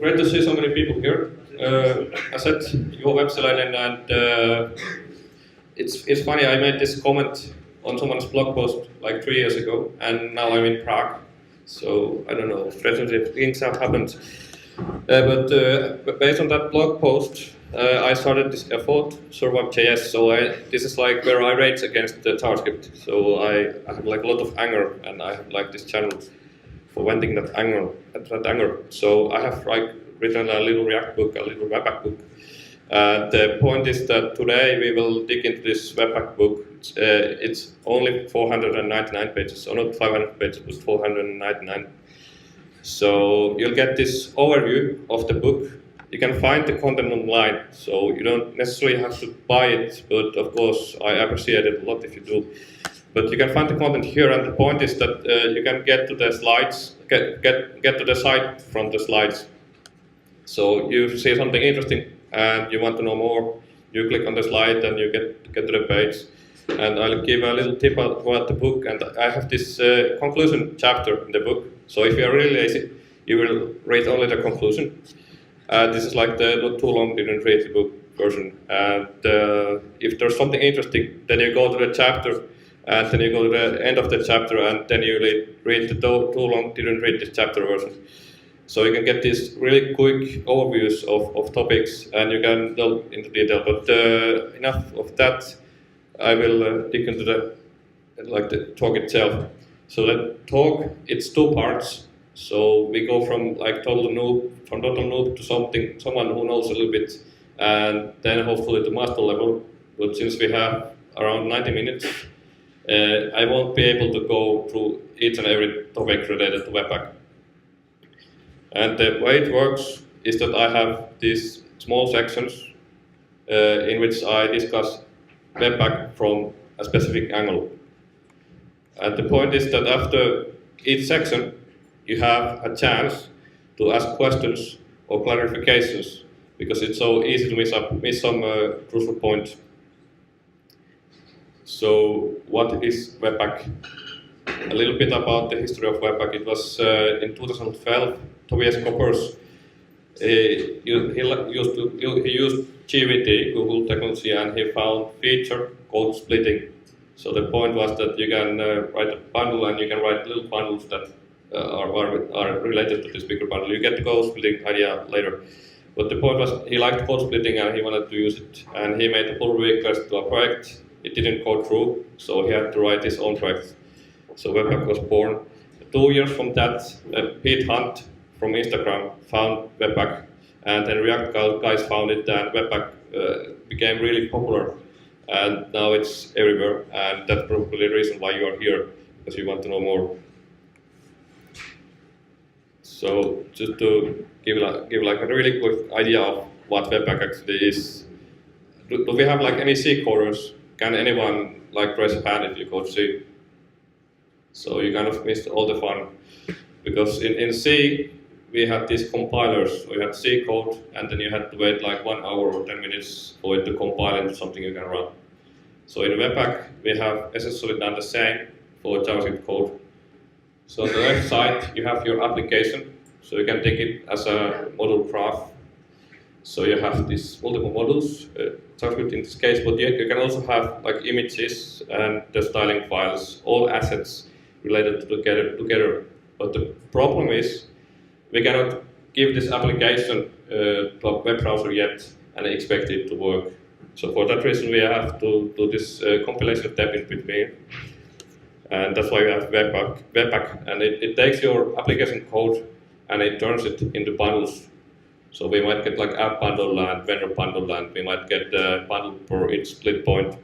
great to see so many people here. I said Juho Vepsäläinen, and it's funny, I made this comment on someone's blog post like 3 years ago, and now I'm in Prague. So I don't know, strangely things have happened. But based on that blog post, I started this effort, SurviveJS. So this is like where I rage against the JavaScript. So I have like a lot of anger, and I have like this channel for venting that anger. So I have like written a little React book, a little Webpack book. The point is that today we will dig into this Webpack book. It's only 499 pages, so not 500 pages, but 499. So you'll get this overview of the book. You can find the content online, so you don't necessarily have to buy it, but of course I appreciate it a lot if you do. But you can find the content here, and the point is that you can get to the slides, get to the site from the slides. So you see something interesting and you want to know more, you click on the slide and you get to the page. And I'll give a little tip about the book, and I have this conclusion chapter in the book. So if you are really lazy, you will read only the conclusion. This is like the not too long, didn't read the book version. And if there's something interesting, then you go to the chapter, and then you go to the end of the chapter, and then you read the too long, didn't read this chapter version. So you can get these really quick overviews of topics, and you can delve into detail. But enough of that. I will dig into the talk itself. So the talk, it's 2 parts. So we go from like total noob to someone who knows a little bit, and then hopefully to master level. But since we have around 90 minutes, I won't be able to go through each and every topic related to Webpack. And the way it works is that I have these small sections in which I discuss Webpack from a specific angle. And the point is that after each section, you have a chance to ask questions or clarifications, because it's so easy to miss some crucial points. So what is Webpack? A little bit about the history of Webpack. It was in 2012, Tobias Koppers, he used GVT, Google technology, and he found feature called splitting. So the point was that you can write a bundle, and you can write little bundles that are related to this bigger bundle. You get the code splitting idea later. But the point was he liked code splitting and he wanted to use it. And he made a pull request to a project. It didn't go through, so he had to write his own project. So Webpack was born. 2 years from that, Pete Hunt from Instagram found Webpack, and then React guys found it, and Webpack became really popular, and now it's everywhere, and that's probably the reason why you are here, because you want to know more. So just to give like a really quick idea of what Webpack actually is, do we have like any C coders? Can anyone like raise a hand if you code C? So you kind of missed all the fun, because in C, we had these compilers. We had C code, and then you had to wait like 1 hour or 10 minutes for it to compile into something you can run. So in Webpack, we have essentially done the same for JavaScript code. So on the left side, you have your application. So you can take it as a model graph. So you have these multiple models, JavaScript in this case, but you can also have like images and the styling files, all assets related together. But the problem is, we cannot give this application to a web browser yet and expect it to work. So for that reason, we have to do this compilation step in between. And that's why we have Webpack. And it takes your application code and it turns it into bundles. So we might get like app bundle and vendor bundle, and we might get a bundle for each split point.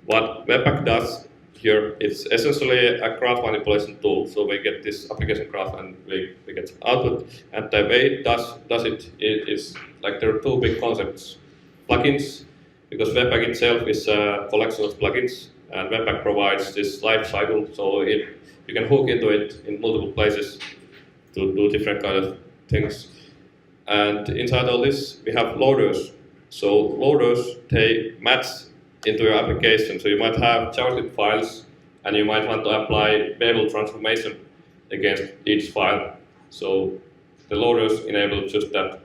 What Webpack does here, it's essentially a graph manipulation tool. So we get this application graph and we get output. And the way it does it is like there are 2 big concepts. Plugins, because Webpack itself is a collection of plugins, and Webpack provides this life cycle, so you can hook into it in multiple places to do different kind of things. And inside all this, we have loaders. So loaders, they match into your application. So you might have JavaScript files, and you might want to apply Babel transformation against each file. So the loaders enable just that.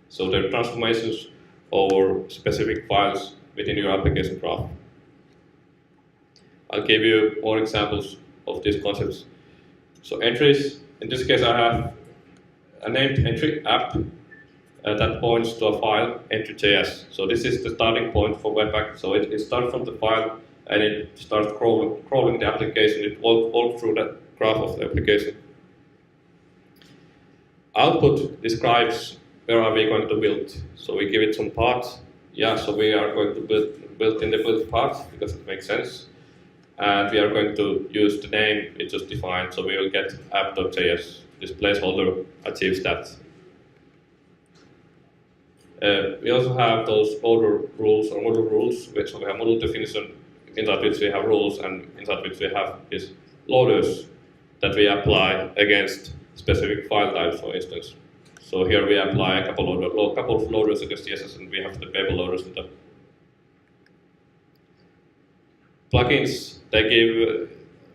So they're transformations over specific files within your application graph. I'll give you more examples of these concepts. So entries, in this case I have a named entry app that points to a file, entry.js. So this is the starting point for Webpack. So it starts from the file and it starts crawling the application. It walks through the graph of the application. Output describes where are we going to build. So we give it some paths. Yeah, so we are going to build in the build path because it makes sense. And we are going to use the name it just defined. So we will get app.js. This placeholder achieves that. We also have those loader rules or module rules, so we have module definition, inside which we have rules, and inside which we have these loaders that we apply against specific file types, for instance. So here we apply a couple of loaders against CSS, and we have the paper loaders in them. Plugins, they give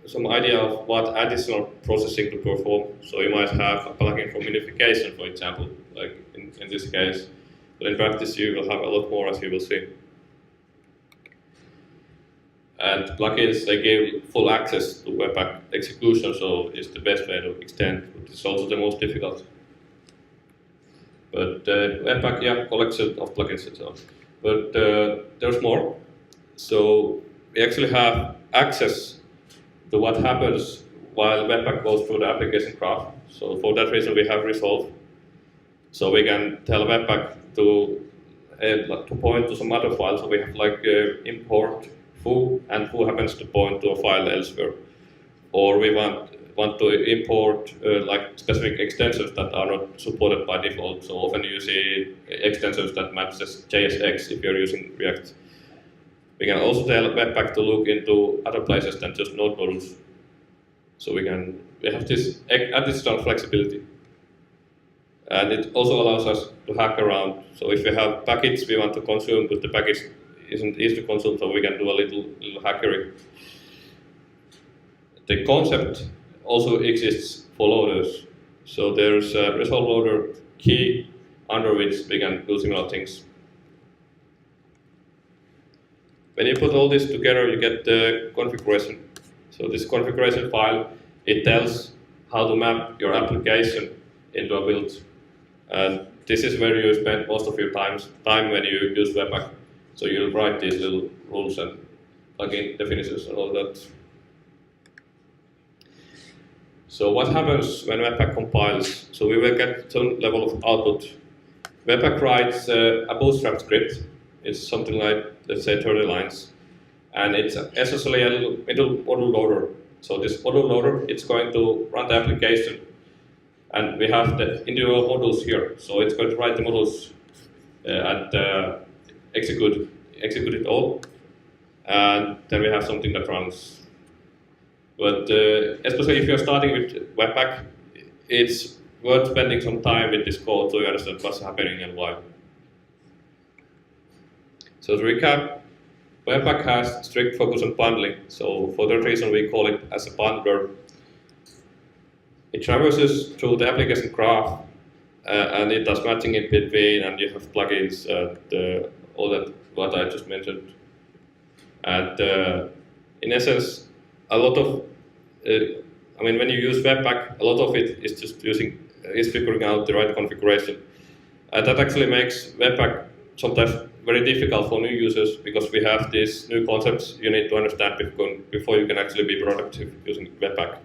some idea of what additional processing to perform. So you might have a plugin for minification, for example, like in this case. But in practice, you will have a lot more, as you will see. And plugins, they give full access to Webpack execution, so it's the best way to extend. It's also the most difficult. But Webpack, yeah, collection of plugins and so on. But there's more. So we actually have access to what happens while Webpack goes through the application graph. So for that reason, we have resolve. So we can tell Webpack to point to some other file. So we have like import foo, and foo happens to point to a file elsewhere. Or we want to import like specific extensions that are not supported by default. So often you see extensions that matches JSX if you're using React. We can also tell Webpack to look into other places than just node modules. So we have this additional flexibility. And it also allows us to hack around. So if we have packets we want to consume, but the package isn't easy to consume, so we can do a little hackery. The concept also exists for loaders. So there's a resolve loader key under which we can do similar things. When you put all this together, you get the configuration. So this configuration file, it tells how to map your application into a build. And this is where you spend most of your time when you use Webpack. So you'll write these little rules and plugin definitions and all that. So what happens when Webpack compiles? So we will get some level of output. Webpack writes a bootstrap script. It's something like, let's say, 30 lines. And it's essentially a little module loader. So this module loader, it's going to run the application. And we have the individual modules here. So it's going to write the modules and execute it all. And then we have something that runs. But especially if you're starting with Webpack, it's worth spending some time with this code to understand what's happening and why. So to recap, Webpack has strict focus on bundling. So for that reason, we call it as a bundler. It traverses through the application graph and it does matching in between, and you have plugins and all that what I just mentioned. And in essence, a lot of, when you use Webpack, a lot of it is just figuring out the right configuration. And that actually makes Webpack sometimes very difficult for new users because we have these new concepts you need to understand before you can actually be productive using Webpack.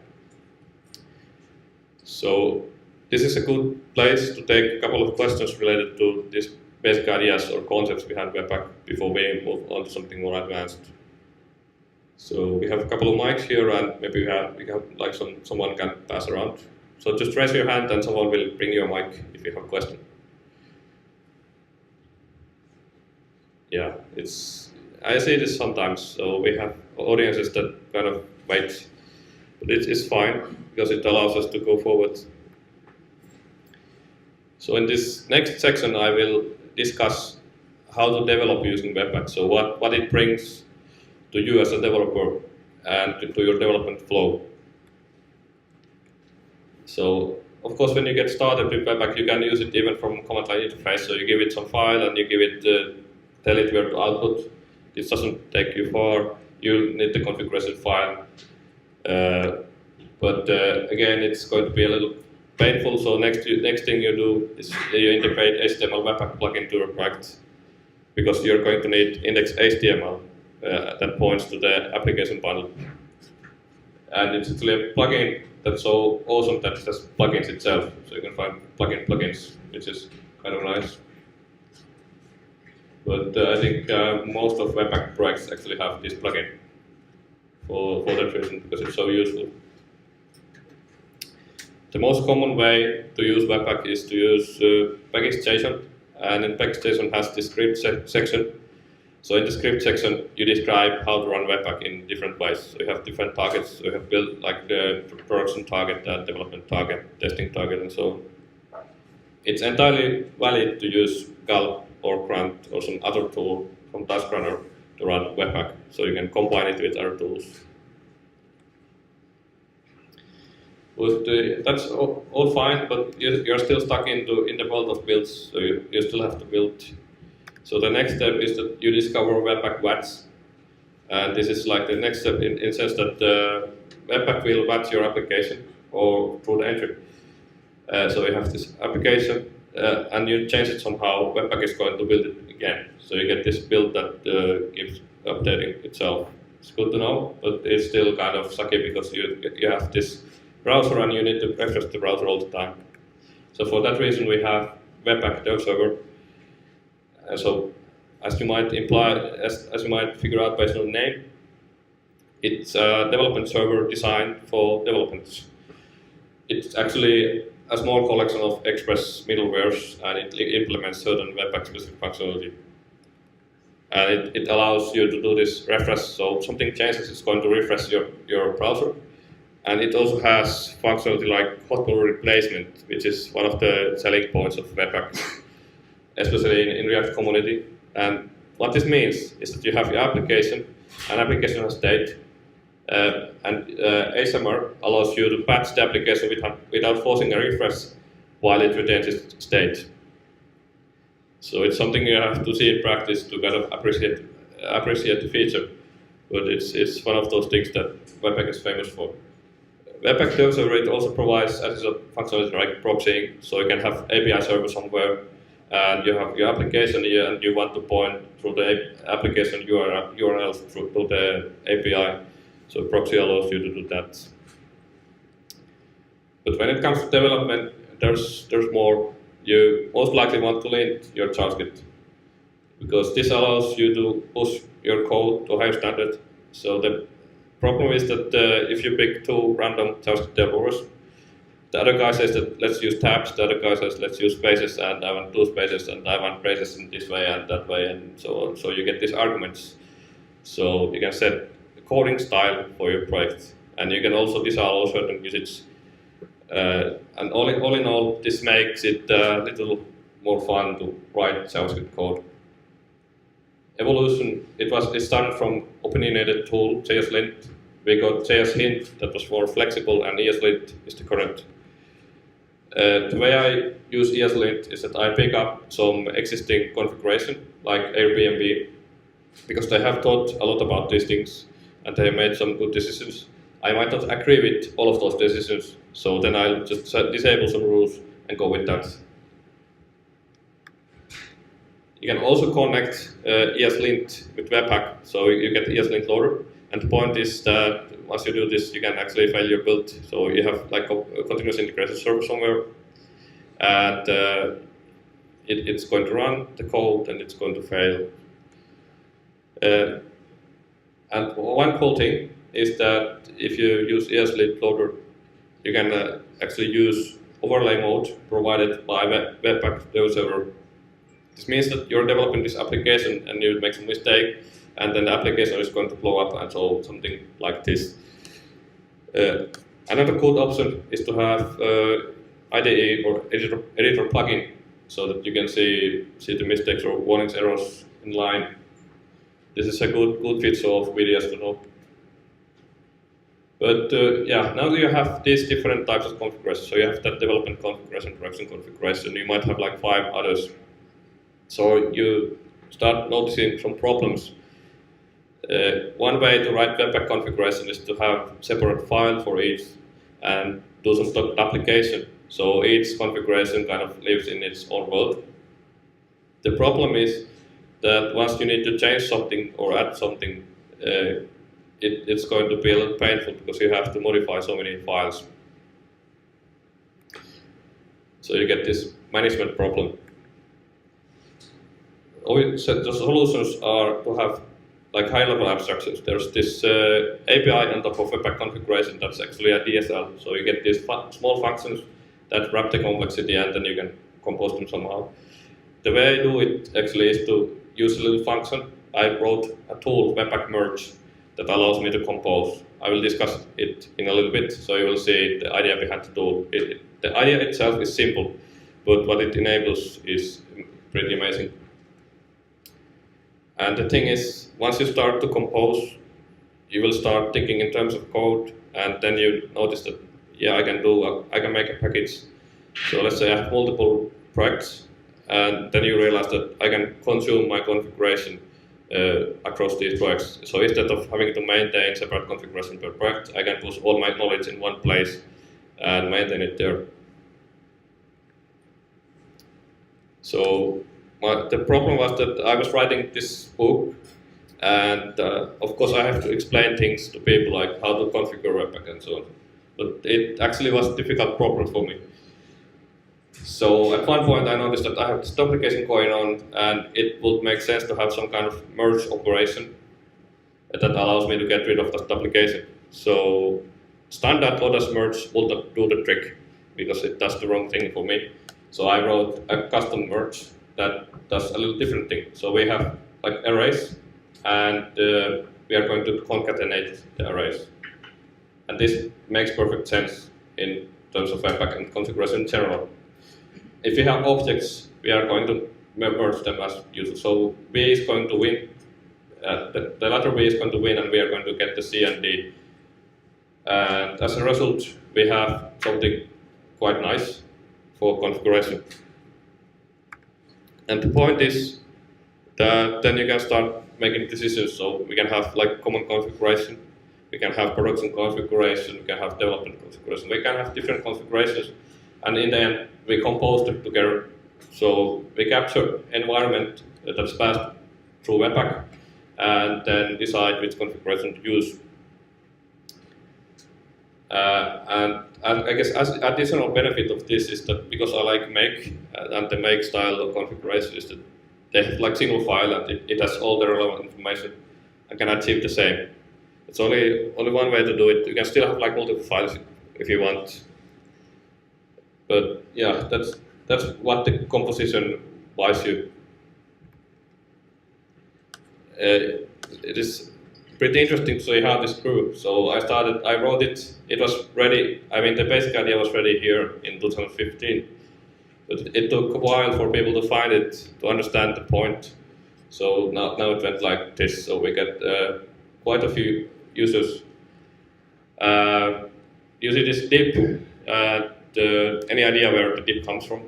So this is a good place to take a couple of questions related to these basic ideas or concepts behind Webpack before we move on to something more advanced. So we have a couple of mics here, and maybe we have like someone can pass around. So just raise your hand and someone will bring you a mic if you have a question. Yeah, I see this sometimes. So we have audiences that kind of wait, but it's fine because it allows us to go forward. So in this next section, I will discuss how to develop using Webpack. So what it brings to you as a developer and to your development flow. So of course, when you get started with Webpack, you can use it even from command line interface. So you give it some file and you give it, tell it where to output. This doesn't take you far. You need the configuration file. But again, it's going to be a little painful. So next thing you do is you integrate HTML Webpack plugin to your project, because you're going to need index HTML that points to the application bundle. And it's actually a plugin that's so awesome that it has plugins itself. So you can find plugins, which is kind of nice. But I think most of Webpack projects actually have this plugin for that reason, because it's so useful. The most common way to use Webpack is to use package.json, and in package.json has the script section. So in the script section, you describe how to run Webpack in different ways. So you have different targets. So you have built like the production target, development target, testing target, and so on. It's entirely valid to use Gulp or Grunt or some other tool from Task Runner to run Webpack. So you can combine it with other tools. But that's all fine, but you're still stuck in the world of builds. So you still have to build. So the next step is that you discover Webpack watch, and this is like the next step in the sense that Webpack will watch your application or through the entry. So you have this application, and you change it somehow. Webpack is going to build it again. So you get this build that keeps updating itself. It's good to know, but it's still kind of sucky because you have this browser and you need to refresh the browser all the time. So for that reason, we have Webpack dev server. So, as you might figure out based on the name, it's a development server designed for developers. It's actually a small collection of Express middlewares, and it implements certain Webpack-specific functionality. And it allows you to do this refresh. So something changes, it's going to refresh your browser. And it also has functionality like hotbar replacement, which is one of the selling points of Webpack, especially in React community. And what this means is that you have your application, and application has state, and ASMR allows you to patch the application without forcing a refresh while it retains its state. So it's something you have to see in practice to kind of appreciate the feature, but it's one of those things that Webpack is famous for. Webpack dev server, it also provides additional functionality like proxying, so you can have API server somewhere, and you have your application here, and you want to point through the application URL through the API. So proxy allows you to do that. But when it comes to development, there's more. You most likely want to lint your JavaScript, because this allows you to push your code to a higher standard. So the problem is that if you pick two random JavaScript developers, the other guy says that let's use tabs, the other guy says let's use spaces, and I want two spaces, and I want braces in this way and that way, and so on. So you get these arguments. So you can set the coding style for your project, and you can also disallow certain usage. And all in all, this makes it a little more fun to write JavaScript code. Evolution, it started from opinionated tool, JSLint. We got JSHint that was more flexible, and ESLint is the current. The way I use ESLint is that I pick up some existing configuration, like Airbnb, because they have thought a lot about these things, and they have made some good decisions. I might not agree with all of those decisions, so then I'll just disable some rules and go with that. You can also connect ESLint with Webpack, so you get ESLint loader. And the point is that once you do this, you can actually fail your build. So you have like a continuous integration server somewhere, and it's going to run the code and it's going to fail. And one cool thing is that if you use ESLint loader, you can actually use overlay mode provided by Webpack dev server. This means that you're developing this application and you make some mistake, and then the application is going to blow up and so something like this. Another cool option is to have IDE or editor plugin, so that you can see the mistakes or warnings, errors in line. This is a good feature of VDS to know. But yeah, now you have these different types of configurations. So you have that development configuration, production configuration. You might have like 5 others. So you start noticing some problems. One way to write Webpack configuration is to have separate file for each and do some duplication. So each configuration kind of lives in its own world. The problem is that once you need to change something or add something, it's going to be a little painful because you have to modify so many files. So you get this management problem. So the solutions are to have like high-level abstractions. There's this API on top of Webpack configuration that's actually a DSL. So you get these small functions that wrap the complexity and then you can compose them somehow. The way I do it actually is to use a little function. I wrote a tool, Webpack merge, that allows me to compose. I will discuss it in a little bit, so you will see the idea behind the tool. The idea itself is simple, but what it enables is pretty amazing. And the thing is, once you start to compose, you will start thinking in terms of code, and then you notice that, yeah, I can make a package. So let's say I have multiple projects, and then you realize that I can consume my configuration across these projects. So instead of having to maintain separate configuration per project, I can push all my knowledge in one place and maintain it there. So the problem was that I was writing this book, and of course I have to explain things to people like how to configure Webpack and so on. But it actually was a difficult problem for me. So at one point I noticed that I have this duplication going on, and it would make sense to have some kind of merge operation that allows me to get rid of that duplication. So standard Lodash merge will not do the trick because it does the wrong thing for me. So I wrote a custom merge that does a little different thing. So we have like arrays, and we are going to concatenate the arrays. And this makes perfect sense in terms of Webpack and configuration in general. If we have objects, we are going to merge them as usual. So B is going to win, the latter B is going to win, and we are going to get the C and D. And as a result, we have something quite nice for configuration. And the point is that then you can start making decisions. So we can have like common configuration, we can have production configuration, we can have development configuration, we can have different configurations. And in the end, we compose them together. So we capture environment that's passed through Webpack and then decide which configuration to use. And I guess as additional benefit of this is that because I like make and the make style of configuration is that they have like single file and it has all the relevant information and can achieve the same. It's only one way to do it. You can still have like multiple files if you want. But yeah, that's what the composition buys you. It is pretty interesting to see how this grew. So I wrote it, it was ready, I mean the basic idea was ready here in 2015. But it took a while for people to find it, to understand the point. So now it went like this, so we get quite a few users. You see this dip, any idea where the dip comes from?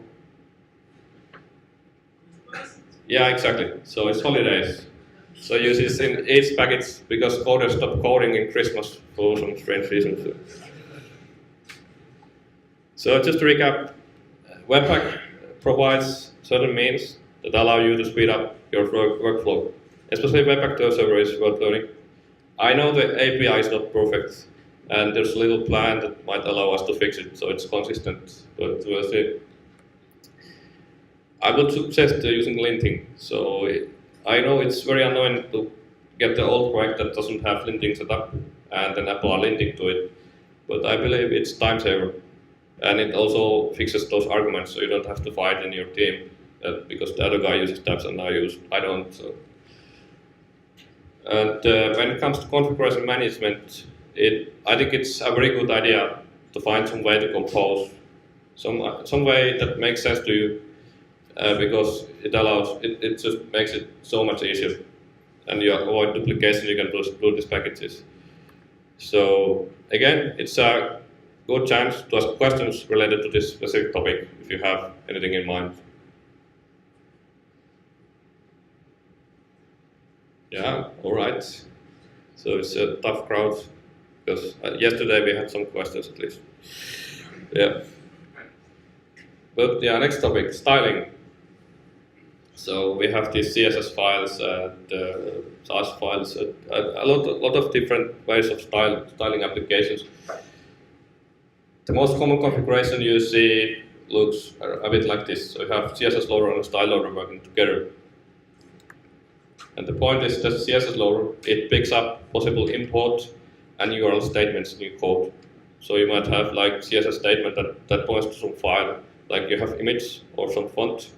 Yeah, exactly. So it's holidays. So use this in each package because coders stop coding in Christmas for some strange reason. So just to recap, Webpack provides certain means that allow you to speed up your workflow. Especially Webpack to a server is worth learning. I know the API is not perfect, and there's a little plan that might allow us to fix it, so it's consistent. But we'll see. I would suggest using linting. So I know it's very annoying to get the old project that doesn't have linting set up and then apply linting to it, but I believe it's time saver. And it also fixes those arguments, so you don't have to fight in your team because the other guy uses tabs and I don't. So. And when it comes to configuration management, I think it's a very good idea to find some way to compose, some way that makes sense to you, because it just makes it so much easier, and you avoid duplication. You can do these packages. So again, it's a good chance to ask questions related to this specific topic if you have anything in mind. Yeah, all right. So it's a tough crowd because yesterday we had some questions at least. Yeah. But yeah, next topic, styling. So we have these CSS files and SAS files, a lot of different ways of styling applications. The most common configuration you see looks a bit like this. So you have CSS loader and style loader working together. And the point is that CSS loader, it picks up possible import and URL statements in your code. So you might have like CSS statement that points to some file, like you have image or some font,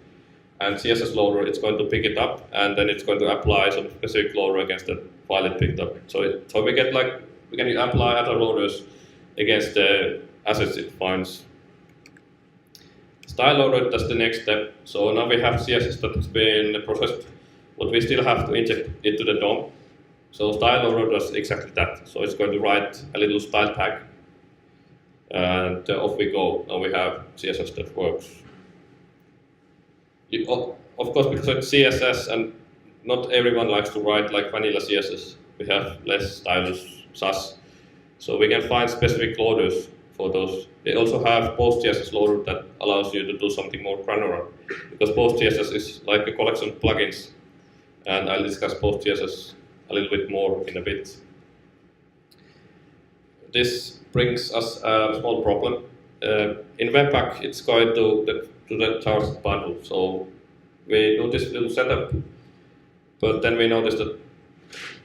and CSS loader, it's going to pick it up, and then it's going to apply some specific loader against the file it picked up. So we can apply other loaders against the assets it finds. Style loader does the next step. So now we have CSS that has been processed, but we still have to inject it to the DOM. So style loader does exactly that. So it's going to write a little style tag, and off we go. Now we have CSS that works. Of course, because it's CSS and not everyone likes to write like vanilla CSS, we have less stylish SAS. So we can find specific loaders for those. We also have PostCSS loader that allows you to do something more granular, because PostCSS is like a collection of plugins, and I'll discuss PostCSS a little bit more in a bit. This brings us a small problem. In Webpack, it's going to the JavaScript bundle. So we do this little setup, but then we notice that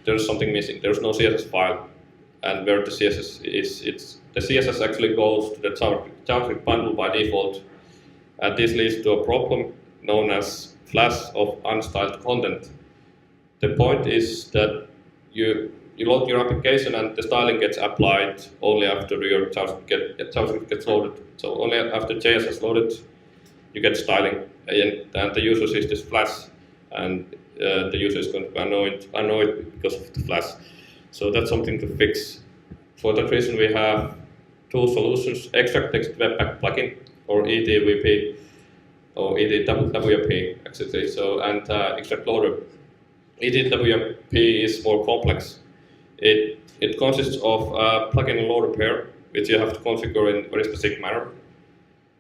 there's something missing. There's no CSS file, and where the CSS is, the CSS actually goes to the JavaScript bundle by default, and this leads to a problem known as flash of unstyled content. The point is that you load your application and the styling gets applied only after your JavaScript gets loaded. So only after JS is loaded, you get styling, and the user sees this flash, and the user is going to be annoyed because of the flash. So that's something to fix. For that reason, we have two solutions: extract text Webpack plugin, or ETWP, or ETWP actually. So and extract loader. ETWP is more complex. It consists of a plugin and loader pair, which you have to configure in a very specific manner.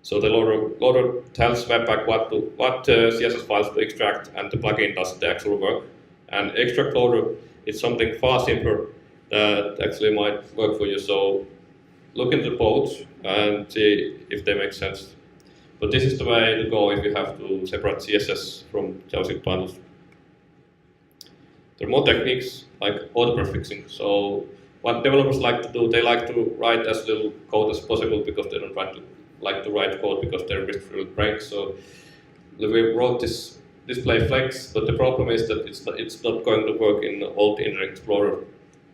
So the loader tells Webpack what CSS files to extract, and the plugin does the actual work. And extract loader is something far simpler that actually might work for you. So look into both and see if they make sense. But this is the way to go if you have to separate CSS from JavaScript bundles. There are more techniques like auto prefixing. So what developers like to do, they like to write as little code as possible because they don't like to write code because their wrist will break. So we wrote this display flex, but the problem is that it's not going to work in old Internet Explorer.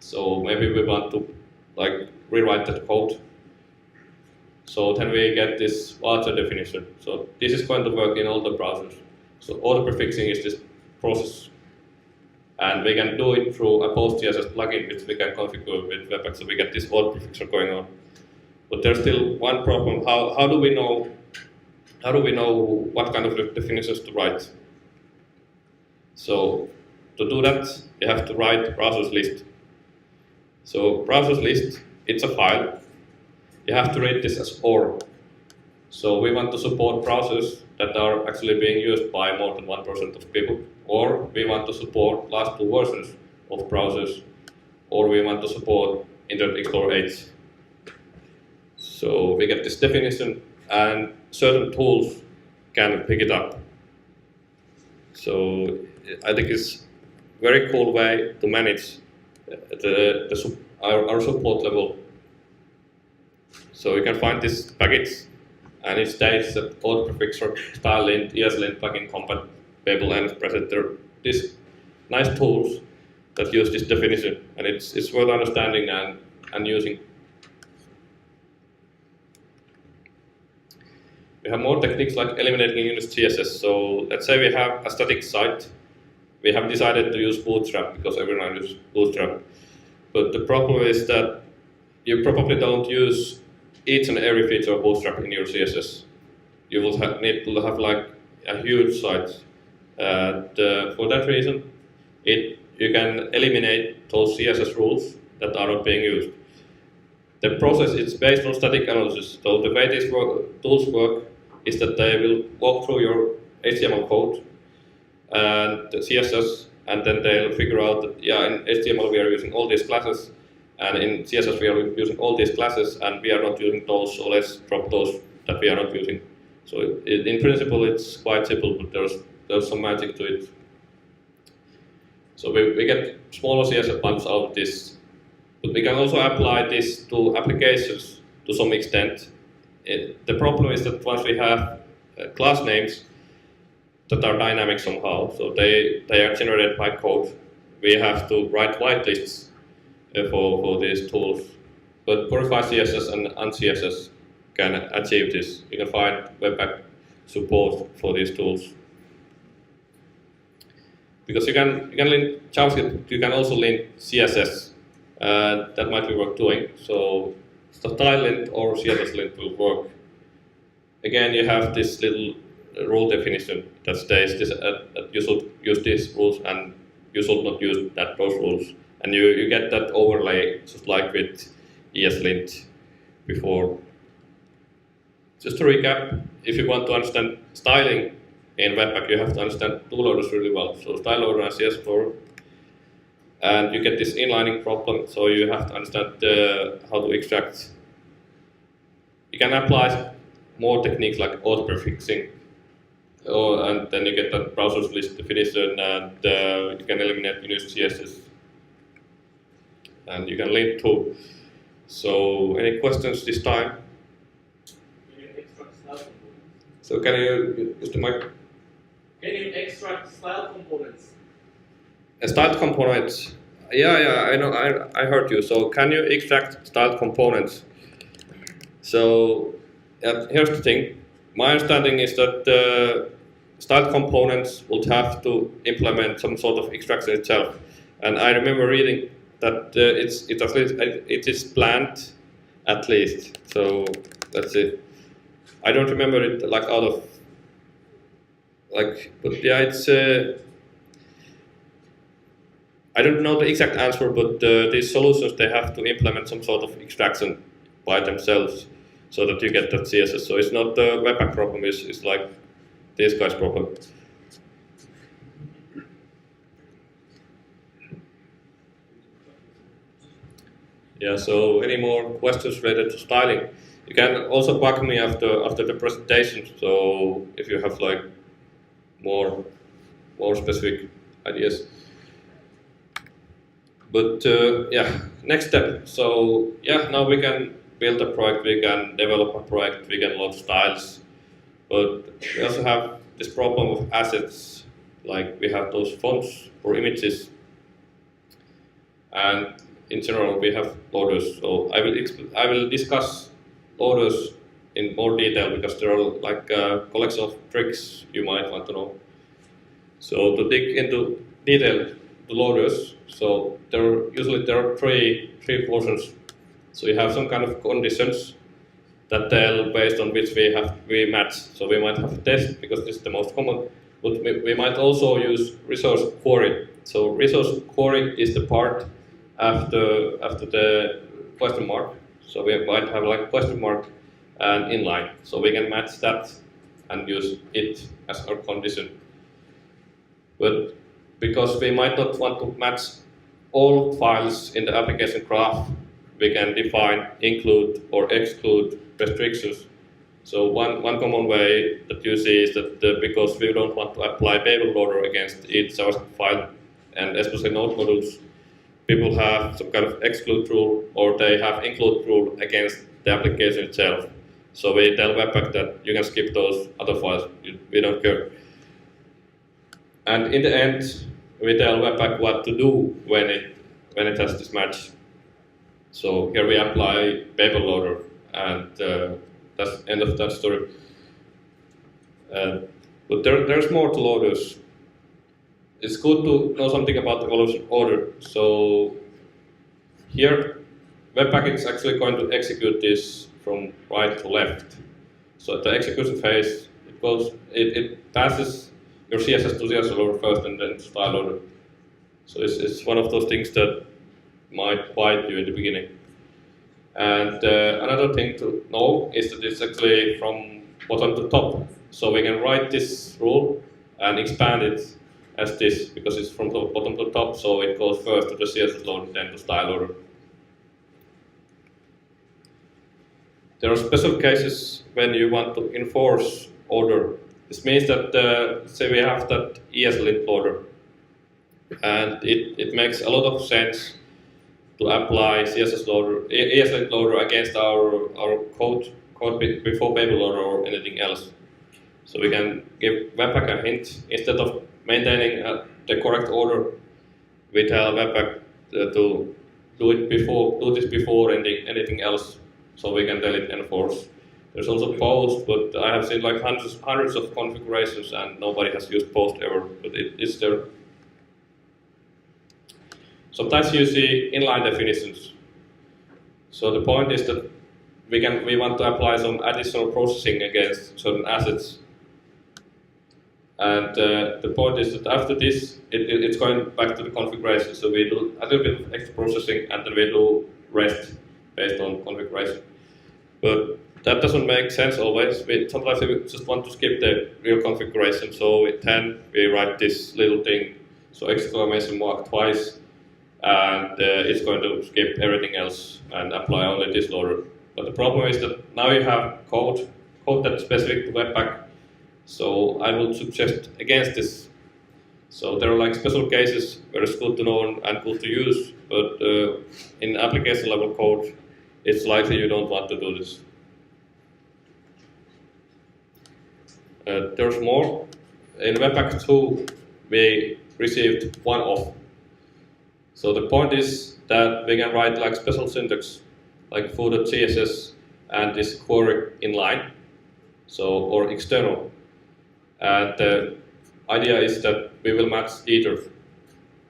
So maybe we want to like rewrite that code. So then we get this larger definition. So this is going to work in all the browsers. So auto prefixing is this process. And we can do it through a PostCSS plugin, which we can configure with Webpack, so we get this auto prefixer going on. But there's still one problem: how do we know what kind of definitions to write? So to do that, you have to write browsers list. So browsers list, it's a file. You have to read this as OR. So we want to support browsers that are actually being used by more than 1% of people, or we want to support last two versions of browsers, or we want to support Internet Explorer 8. So we get this definition, and certain tools can pick it up. So I think it's a very cool way to manage our support level. So you can find this package, and it states that auto prefixer, style lint, ESLint plugin compatible, and present. There are these nice tools that use this definition, and it's worth understanding and using. We have more techniques like eliminating unit CSS. So let's say we have a static site. We have decided to use Bootstrap because everyone uses Bootstrap. But the problem is that you probably don't use each and every feature of Bootstrap in your CSS. You will need to have like a huge site. For that reason, you can eliminate those CSS rules that are not being used. The process is based on static analysis. So the way these tools work is that they will walk through your HTML code and the CSS, and then they'll figure out that, yeah, in HTML we are using all these classes, and in CSS we are using all these classes, and we are not using those, so let's drop those that we are not using. So in principle it's quite simple, but there's some magic to it. So we get smaller CSS bumps out of this. But we can also apply this to applications to some extent. The problem is that once we have class names that are dynamic somehow, so they are generated by code, we have to write whitelists for these tools. But Purify CSS and UnCSS can achieve this. You can find Webpack support for these tools. Because you can link JavaScript, you can also link CSS. That might be worth doing. So style lint or CSS lint will work. Again, you have this little rule definition that states this, you should use these rules and you should not use those rules. And you get that overlay just like with ESLint before. Just to recap, if you want to understand styling in Webpack, you have to understand tool loaders really well. So style loader and CSS loader. And you get this inlining problem, so you have to understand how to extract. You can apply more techniques like auto-prefixing, and then you get that browser's list definition, and you can eliminate unused CSS. And you can link to. So, any questions this time? Can you extract style components? So, can you use the mic? Can you extract style components? Styled components. Yeah, I know. I heard you. So, can you extract styled components? So, here's the thing. My understanding is that styled components would have to implement some sort of extraction itself. And I remember reading that it is planned at least. So that's it. I don't remember it like out of but yeah, it's. I don't know the exact answer, but these solutions, they have to implement some sort of extraction by themselves so that you get that CSS. So it's not the Webpack problem, it's like this guy's problem. Yeah, so any more questions related to styling? You can also bug me after the presentation, so if you have like more specific ideas. But yeah, next step. So yeah, now we can build a project, we can develop a project, we can load styles. But we also have this problem of assets, like we have those fonts or images. And in general, we have loaders. So I will discuss loaders in more detail because there are like a collection of tricks you might want to know. So to dig into detail, the loaders. So usually there are three portions. So you have some kind of conditions that tell based on which we match. So we might have a test because this is the most common, but we might also use resource query. So resource query is the part after the question mark. So we might have like question mark and inline. So we can match that and use it as our condition. But because we might not want to match all files in the application graph, we can define include or exclude restrictions. So one common way that you see is that because we don't want to apply payable loader against each JavaScript file, and especially node modules, people have some kind of exclude rule or they have include rule against the application itself. So we tell Webpack that you can skip those other files, we don't care. And in the end, we tell Webpack what to do when it has this match. So here we apply payable loader, and that's the end of that story. But there's more to loaders. It's good to know something about the evolution order. So here Webpack is actually going to execute this from right to left. So at the execution phase, it passes your CSS to CSS loader first and then style loader. So it's one of those things that might bite you in the beginning. And another thing to know is that it's actually from bottom to top. So we can write this rule and expand it as this, because it's from the bottom to top, so it goes first to the CSS loader, then to style loader. There are special cases when you want to enforce order. This means that, say we have that ESLint loader, and it makes a lot of sense to apply CSS loader, ESLint loader against our code before baby loader or anything else. So we can give Webpack a hint. Instead of maintaining the correct order, we tell Webpack to do this before anything else, so we can tell it enforce. There's also post, but I have seen like hundreds of configurations and nobody has used post ever, but it's there. Sometimes you see inline definitions. So the point is that we want to apply some additional processing against certain assets. And the point is that after this, it's going back to the configuration. So we do a little bit of extra processing and then we do rest based on configuration. But that doesn't make sense always. Sometimes we just want to skip the real configuration. So with 10, we write this little thing, so exclamation mark twice, and it's going to skip everything else and apply only this loader. But the problem is that now you have code that's specific to Webpack. So I would suggest against this. So there are like special cases where it's good to know and good to use, but in application level code, it's likely you don't want to do this. There's more. In Webpack 2, we received one off. So the point is that we can write like special syntax, like foo.css and this query inline, so or external. And the idea is that we will match either.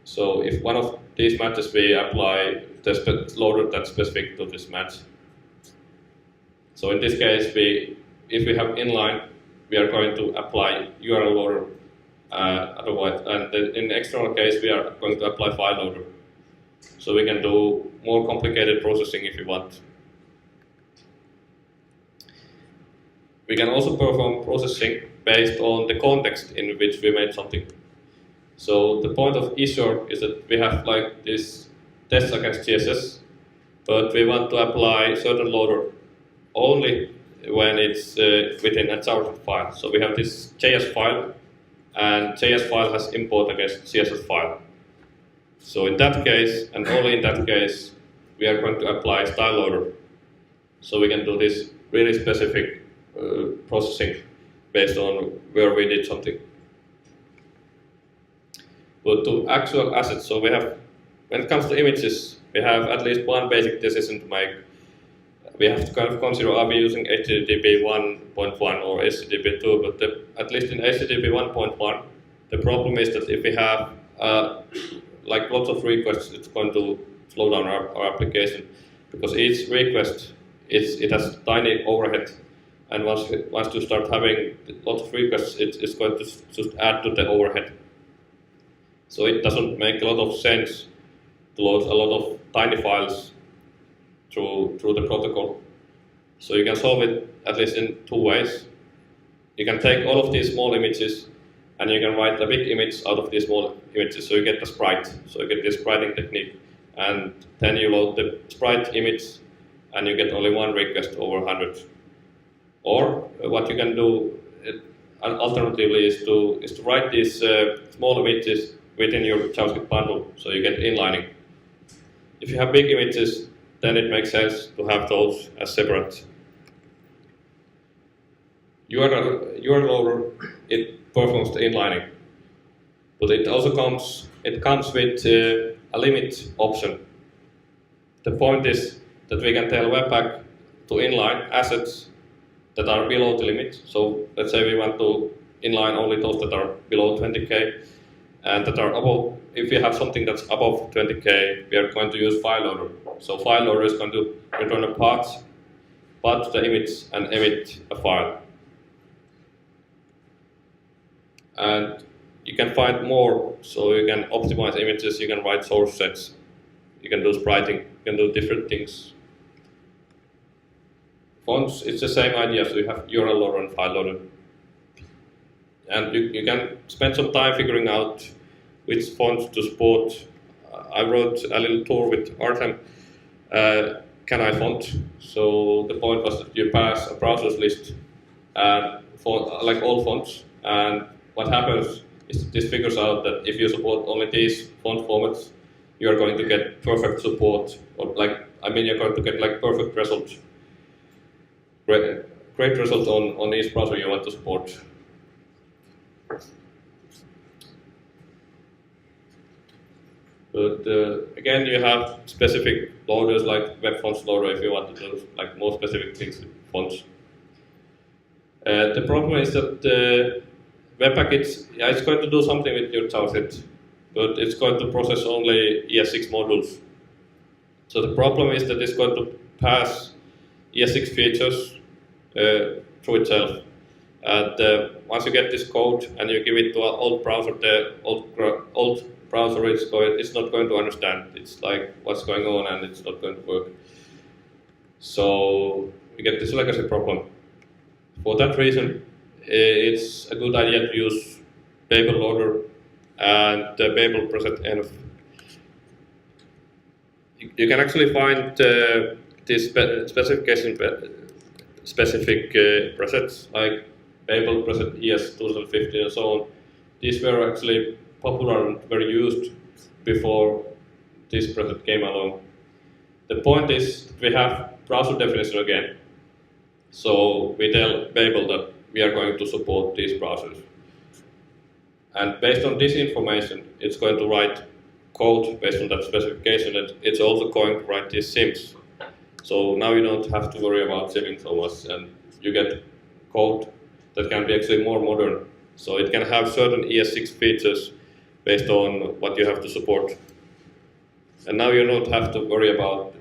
So if one of these matches, we apply the loader that's specific to this match. So in this case, if we have inline, we are going to apply URL loader. Otherwise, and in the external case, we are going to apply file loader. So we can do more complicated processing if you want. We can also perform processing based on the context in which we made something. So the point of Azure is that we have like this tests against CSS, but we want to apply certain loader only when it's within a JavaScript file. So we have this JS file, and JS file has import against CSS file. So in that case, and only in that case, we are going to apply style loader. So we can do this really specific processing based on where we did something. But to actual assets, so we have, when it comes to images, we have at least one basic decision to make. We have to kind of consider, are we using HTTP 1.1 or HTTP 2, but at least in HTTP 1.1, the problem is that if we have like lots of requests, it's going to slow down our application, because each request, it has tiny overhead. And once you start having lots of requests, it's going to just add to the overhead. So it doesn't make a lot of sense to load a lot of tiny files through the protocol. So you can solve it at least in two ways. You can take all of these small images and you can write a big image out of these small images, so you get the sprite. So you get this spriting technique, and then you load the sprite image and you get only one request over 100. Or what you can do alternatively is to write these small images within your JavaScript bundle, so you get inlining. If you have big images, then it makes sense to have those as separate. URL loader, it performs the inlining, but it also comes with a limit option. The point is that we can tell Webpack to inline assets that are below the limit. So let's say we want to inline only those that are below 20K and that are above if we have something that's above 20K, we are going to use file loader. So file loader is going to return a path to the image and emit a file. And you can find more, so you can optimize images, you can write source sets, you can do spriting, you can do different things. Fonts, it's the same idea, so you have URL loader and file loader. And you can spend some time figuring out which fonts to support. I wrote a little tour with Artem, can I font? So the point was that you pass a browser's list for like all fonts, and what happens is this figures out that if you support only these font formats, you are going to get perfect support, or you're going to get like perfect results, great results on each browser you want to support. But again, you have specific loaders like web fonts loader if you want to do like more specific things with fonts. The problem is that Webpack it's going to do something with your JavaScript, but it's going to process only ES6 modules. So the problem is that it's going to pass ES6 features through itself. And once you get this code and you give it to an old browser, the old browser it's not going to understand. It's like what's going on and it's not going to work. So we get this legacy problem. For that reason, it's a good idea to use Babel loader and the Babel preset env. You can actually find these specification specific presets like Babel preset ES 2015 and so on. These were actually popular and very used before this preset came along. The point is that we have browser definition again. So we tell Babel that we are going to support these browsers. And based on this information, it's going to write code based on that specification, and it's also going to write these sims. So now you don't have to worry about simming so much, and you get code that can be actually more modern. So it can have certain ES6 features based on what you have to support. And now you don't have to worry about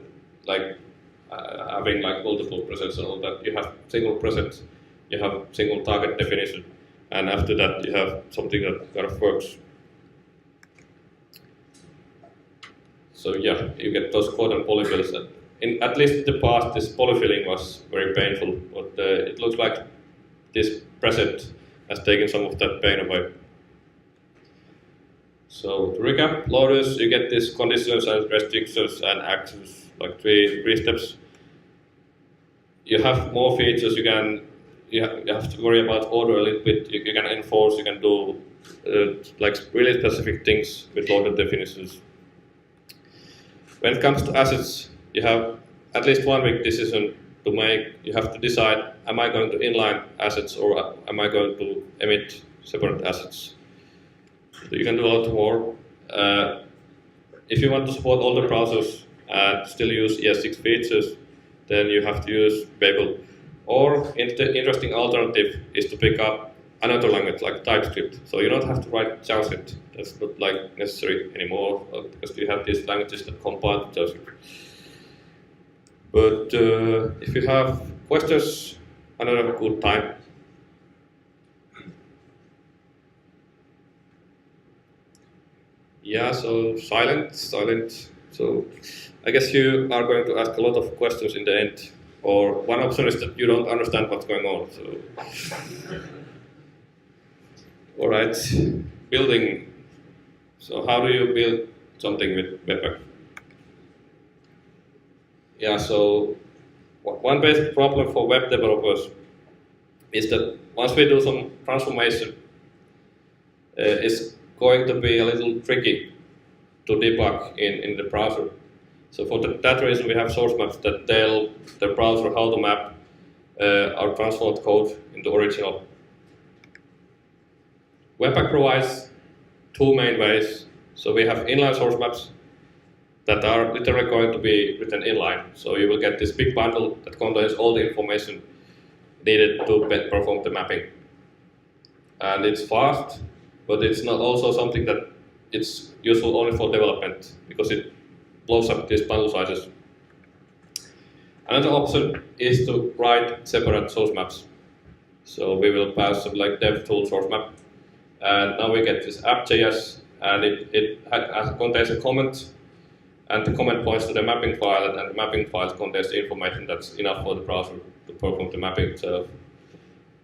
having like multiple presets and all that. You have single presets, you have single target definition, and after that you have something that kind of works. So yeah, you get those code and polyfills. And at least in the past, this polyfilling was very painful, but it looks like this preset has taken some of that pain away. So to recap, loaders, you get these conditions and restrictions and actions, like three steps. You have more features. You have to worry about order a little bit. You can enforce. You can do like really specific things with loaded definitions. When it comes to assets, you have at least one big decision to make. You have to decide: am I going to inline assets or am I going to emit separate assets? So you can do a lot more. If you want to support all the browsers and still use ES6 features, then you have to use Babel. Or the interesting alternative is to pick up another language like TypeScript. So you don't have to write JavaScript. That's not like necessary anymore because you have these languages that compile to JavaScript. But if you have questions, another good time. Yeah, so silent. So I guess you are going to ask a lot of questions in the end. Or one option is that you don't understand what's going on. So, all right, building. So how do you build something with Webpack? Yeah, so one basic problem for web developers is that once we do some transformation, it's going to be a little tricky to debug in the browser. So for that reason, we have source maps that tell the browser how to map our transformed code into original. Webpack provides two main ways. So we have inline source maps that are literally going to be written inline. So you will get this big bundle that contains all the information needed to perform the mapping. And it's fast, but it's not also something that it's useful only for development because it blows up these bundle sizes. Another option is to write separate source maps. So we will pass some like dev-tool source map, and now we get this app.js, and it contains a comment, and the comment points to the mapping file, and the mapping file contains the information that's enough for the browser to perform the mapping itself.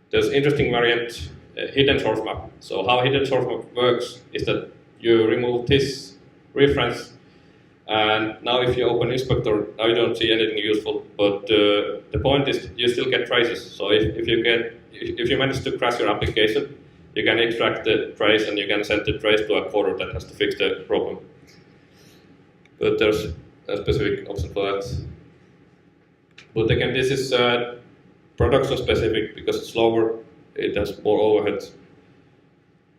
There's interesting variant, hidden source map. So how hidden source map works is that you remove this reference, and now if you open inspector, now you don't see anything useful, but the point is you still get traces. So if you manage to crash your application, you can extract the trace and you can send the trace to a coder that has to fix the problem. But there's a specific option for that. But again, this is production specific because it's slower, it has more overhead.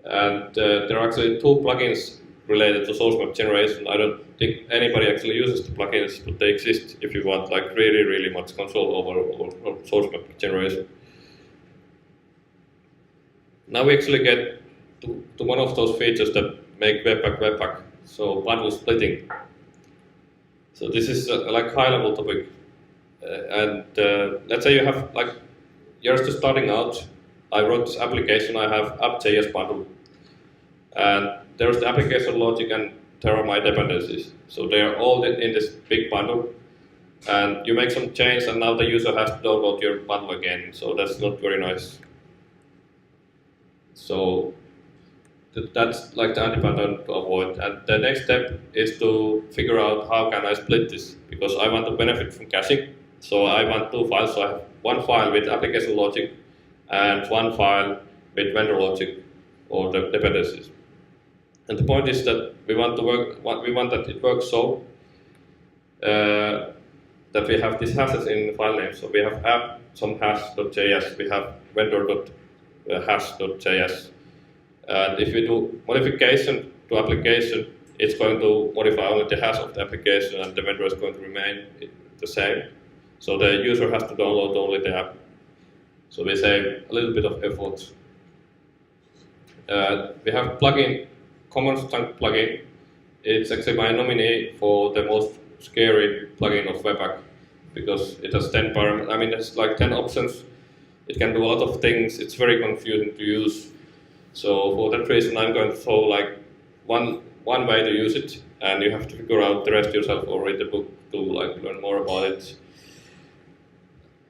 And there are actually 2 plugins related to source map generation. I don't think anybody actually uses the plugins, but they exist if you want like really much control over source map generation. Now we actually get to one of those features that make Webpack. So bundle splitting. So this is like high-level topic, and let's say you have like you're just starting out. I wrote this application. I have app.js bundle, and there's the application logic, and there are my dependencies. So they are all in this big bundle, and you make some change, and now the user has to download your bundle again. So that's not very nice. So that's like the anti-pattern to avoid. And the next step is to figure out how can I split this, because I want to benefit from caching. So I want 2 files. So I have one file with application logic and one file with vendor logic or the dependencies. And the point is that we want that it works so that we have these hashes in the file name. So we have app some hash.js, we have vendor.hash.js. And if we do modification to application, it's going to modify only the hash of the application, and the vendor is going to remain the same. So the user has to download only the app. So we save a little bit of effort. We have plugin, common chunk plugin. It's actually my nominee for the most scary plugin of Webpack because it has 10 parameters. I mean, it's like 10 options. It can do a lot of things. It's very confusing to use. So for that reason, I'm going to show like one way to use it, and you have to figure out the rest yourself or read the book to like learn more about it.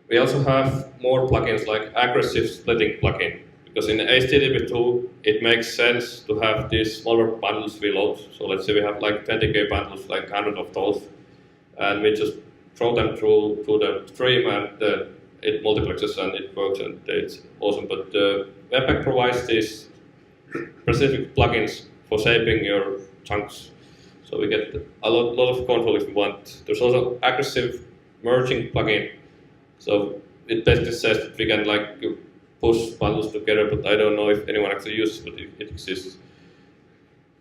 We also have more plugins like aggressive splitting plugin, because in HTTP2 it makes sense to have these smaller bundles we load. So let's say we have like 20k bundles, like 100 of those, and we just throw them through the stream, and it multiplexes and it works, and it's awesome. But Webpack provides these specific plugins for shaping your chunks, so we get a lot of control if we want. There's also aggressive merging plugin, so it basically says that we can like push bundles together, but I don't know if anyone actually uses it, but it exists.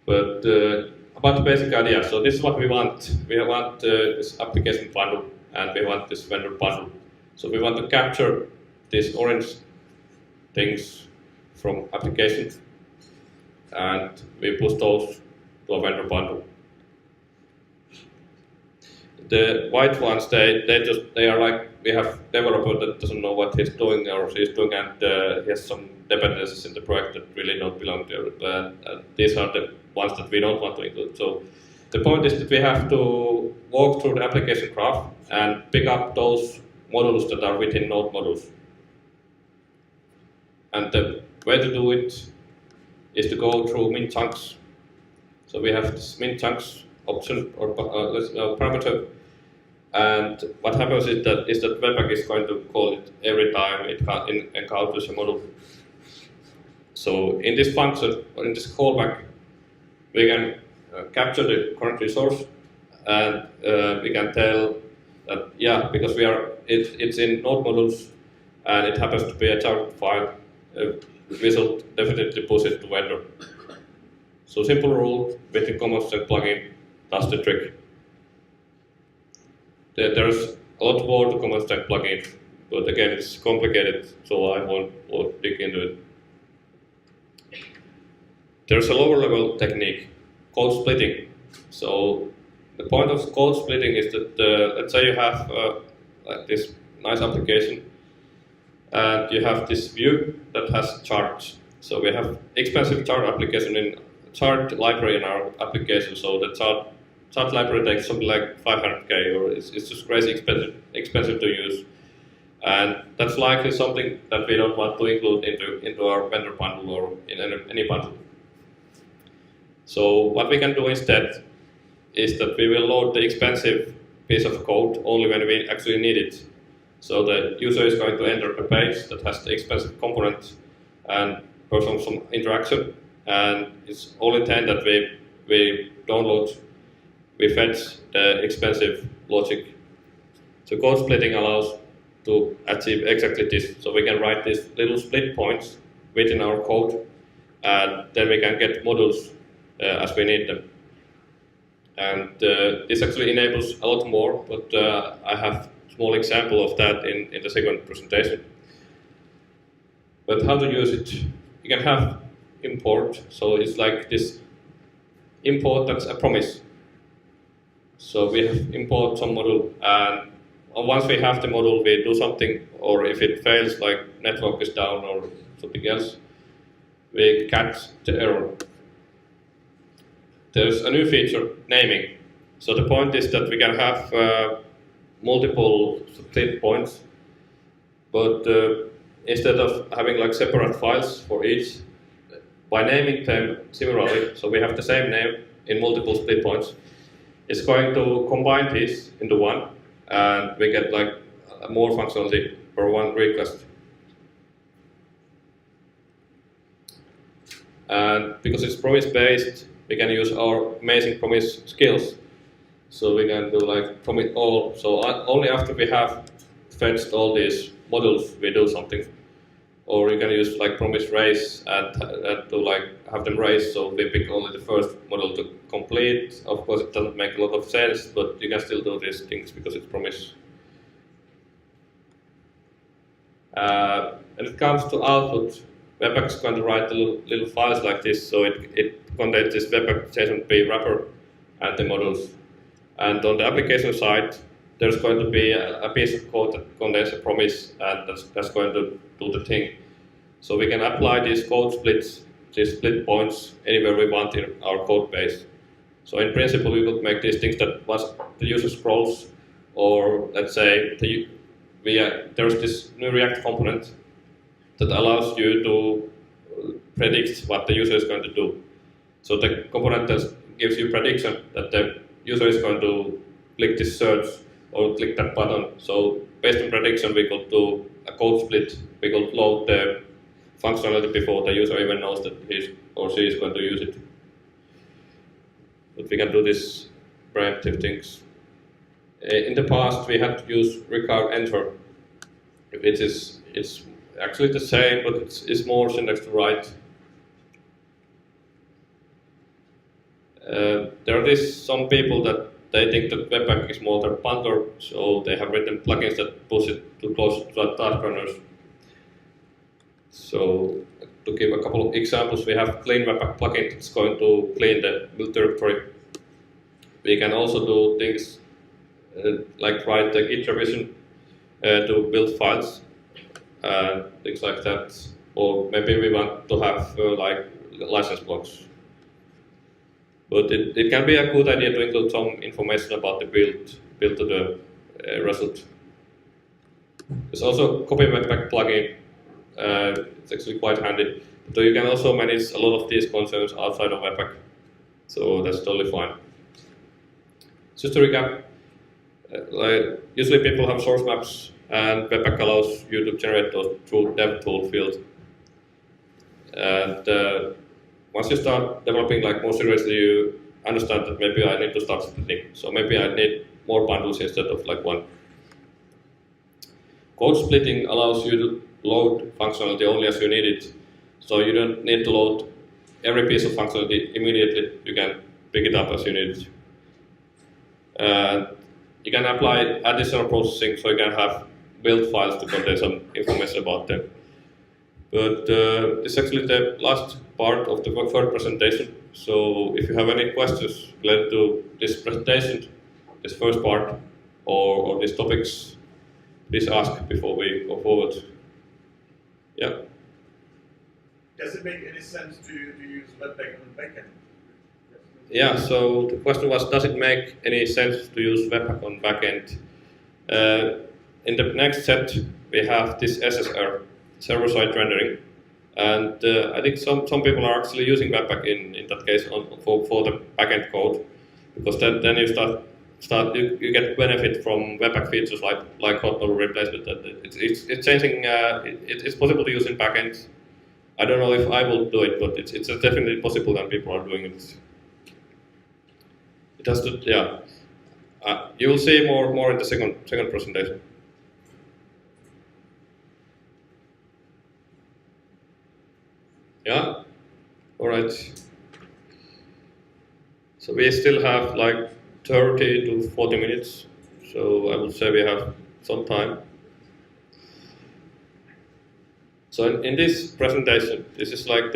But about the basic idea, so this is what we want. We want this application bundle, and we want this vendor bundle. So we want to capture these orange things from application, and we push those to a vendor bundle. The white ones, they are like, we have developer that doesn't know what he's doing or she's doing, and he has some dependencies in the project that really don't belong to it. And these are the ones that we don't want to include. So the point is that we have to walk through the application graph and pick up those modules that are within node modules. And the way to do it is to go through min chunks. So we have this min chunks option or parameter, and what happens is that Webpack is going to call it every time it encounters a module. So in this function, or in this callback, we can capture the current resource, and we can tell that, yeah, because it's in node modules and it happens to be a JavaScript file, we should definitely push it to vendor. So simple rule within common set plugin does the trick. There's a lot more to common stack plugin, but again it's complicated, so I won't dig into it. There's a lower level technique code splitting. So the point of code splitting is that let's say you have like this nice application, and you have this view that has charts. So we have expensive chart library in our application. So the chart library takes something like 500k, or it's just crazy expensive to use. And that's likely something that we don't want to include into our vendor bundle or in any bundle. So what we can do instead is that we will load the expensive piece of code only when we actually need it. So the user is going to enter a page that has the expensive component and perform some interaction, and it's only then that we download, we fetch the expensive logic. So code splitting allows to achieve exactly this. So we can write these little split points within our code, and then we can get modules as we need them. And this actually enables a lot more, but I have a small example of that in the second presentation. But how to use it? You can have import, so it's like this import that's a promise. So we have import some module, and once we have the module, we do something, or if it fails, like network is down or something else, we catch the error. There's a new feature, naming. So the point is that we can have multiple split points, but instead of having like separate files for each, by naming them similarly, so we have the same name in multiple split points, it's going to combine these into one, and we get like more functionality per one request. And because it's promise-based, we can use our amazing promise skills. So we can do like promise all. So only after we have fetched all these modules, we do something. Or you can use like promise raise and to like have them raise. So we pick only the first module to complete. Of course, it doesn't make a lot of sense, but you can still do these things because it's promise. When it comes to output, Webpack is going to write little files like this, so it contains this Webpack JSON-P wrapper and the modules. And on the application side, there's going to be a piece of code that contains a promise, and that's going to do the thing. So we can apply these code splits, these split points, anywhere we want in our code base. So in principle, we could make these things that once the user scrolls, or let's say there's this new React component that allows you to predict what the user is going to do. So the component that gives you prediction that the user is going to click this search or click that button. So based on prediction, we could do a code split. We could load the functionality before the user even knows that he or she is going to use it. But we can do these preemptive things. In the past, we had to use recurve enter, which it's actually the same, but it's more syntax to write. There are some people that they think that Webpack is more their bundler, so they have written plugins that push it too close to the task runners. So to give a couple of examples, we have clean Webpack plugin that's going to clean the build directory. We can also do things like write the Git revision to build files, things like that. Or maybe we want to have like license blocks. But it can be a good idea to include some information about the build to the result. There's also copy Webpack plugin. It's actually quite handy. So you can also manage a lot of these concerns outside of Webpack. So that's totally fine. Just to recap, usually people have source maps, and Webpack allows you to generate those through DevTool field. And once you start developing like more seriously, you understand that maybe I need to start splitting. So maybe I need more bundles instead of like one. Code splitting allows you to load functionality only as you need it. So you don't need to load every piece of functionality immediately. You can pick it up as you need it. You can apply additional processing, so you can have build files to contain some information about them. But this is actually the last part of the third presentation. So if you have any questions related to this presentation, this first part, or these topics, please ask before we go forward. Yeah. Does it make any sense to use Webpack on the backend? Yeah, so the question was, does it make any sense to use Webpack on backend? In the next set, we have this SSR, server-side rendering. And I think some people are actually using Webpack in that case for the backend code, because then you you get benefit from Webpack features like hot node replacement. It's changing. It's possible to use in backend. I don't know if I will do it, but it's definitely possible, and people are doing it. It has to, yeah. You will see more in the second presentation. Yeah. All right. So we still have like 30 to 40 minutes. So I would say we have some time. So in this presentation, this is like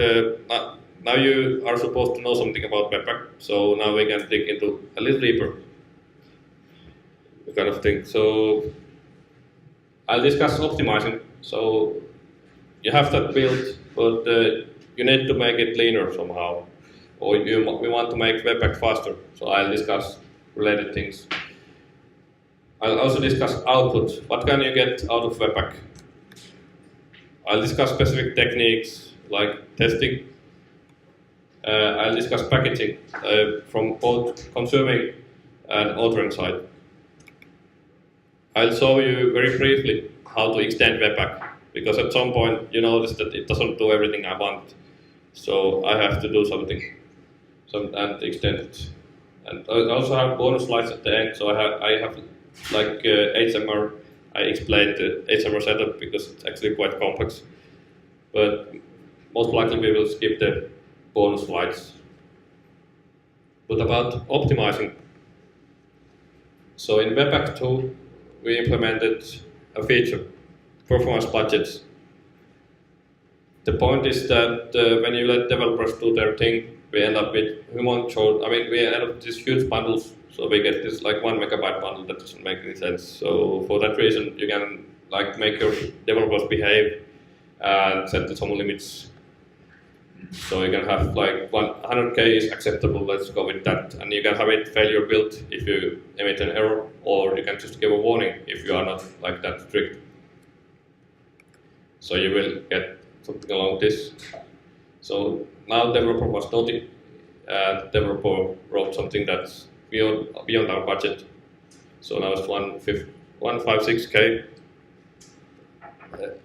now you are supposed to know something about Webpack. So now we can dig into a little deeper kind of thing. So I'll discuss optimizing. So you have that built, but you need to make it leaner somehow, or we want to make Webpack faster. So I'll discuss related things. I'll also discuss output. What can you get out of Webpack? I'll discuss specific techniques like testing. I'll discuss packaging from both consuming and authoring side. I'll show you very briefly how to extend Webpack, because at some point you notice that it doesn't do everything I want. So I have to do something and extend it. And I also have bonus slides at the end. So I have like HMR. I explained the HMR setup because it's actually quite complex. But most likely we will skip the bonus slides. But about optimizing. So in Webpack 2, we implemented a feature, performance budgets. The point is that when you let developers do their thing, we end up with we end up with these huge bundles. So we get this like 1 megabyte bundle that doesn't make any sense. So for that reason, you can like make your developers behave and set some limits. So you can have like 100K is acceptable, let's go with that. And you can have it failure built if you emit an error, or you can just give a warning if you are not like that strict. So you will get something along this. So now developer was naughty, and developer wrote something that's beyond our budget. So now it's 156K.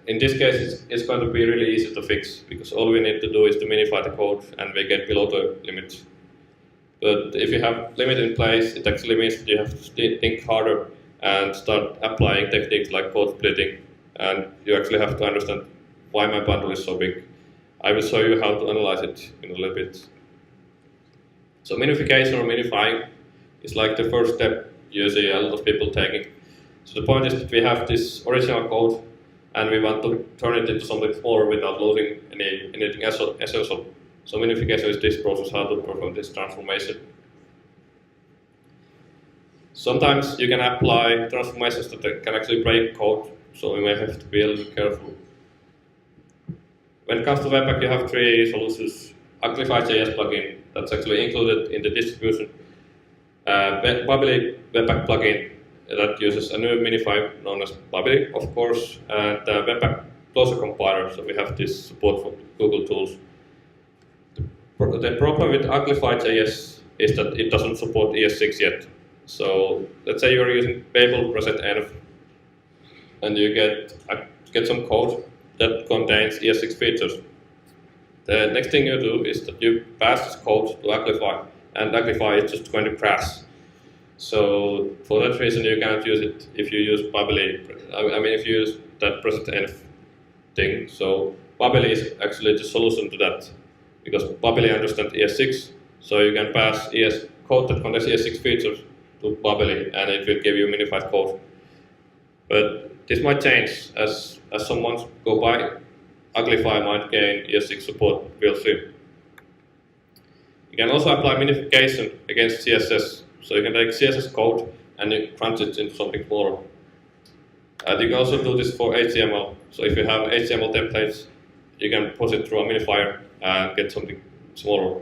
In this case, it's going to be really easy to fix, because all we need to do is to minify the code and we get below the limit. But if you have limit in place, it actually means that you have to think harder and start applying techniques like code splitting, and you actually have to understand why my bundle is so big. I will show you how to analyze it in a little bit. So minification or minifying is like the first step you see a lot of people taking. So the point is that we have this original code and we want to turn it into something smaller without losing anything essential. So minification is this process, how to perform this transformation. Sometimes you can apply transformations that can actually break code, so we may have to be a little careful. When it comes to Webpack, you have 3 solutions. JavaScript plugin, that's actually included in the distribution. Bubbly Webpack plugin that uses a new minify known as Bubbly, of course, and Webpack closure compiler, so we have this support for Google tools. The problem with JavaScript is that it doesn't support ES6 yet. So let's say you're using Babel present env, and you get some code that contains ES6 features. The next thing you do is that you pass this code to Uglify, and Uglify is just going to crash. So for that reason, you cannot use it if you use Bubbly. If you use that present env thing. So Bubbly is actually the solution to that, because Bubbly understands ES6, so you can pass code that contains ES6 features to Bubbly, and it will give you minified code. But this might change as some months go by. Uglify might gain ES6 support, we'll see. You can also apply minification against CSS. So you can take CSS code and you crunch it into something smaller. And you can also do this for HTML. So if you have HTML templates, you can push it through a minifier and get something smaller.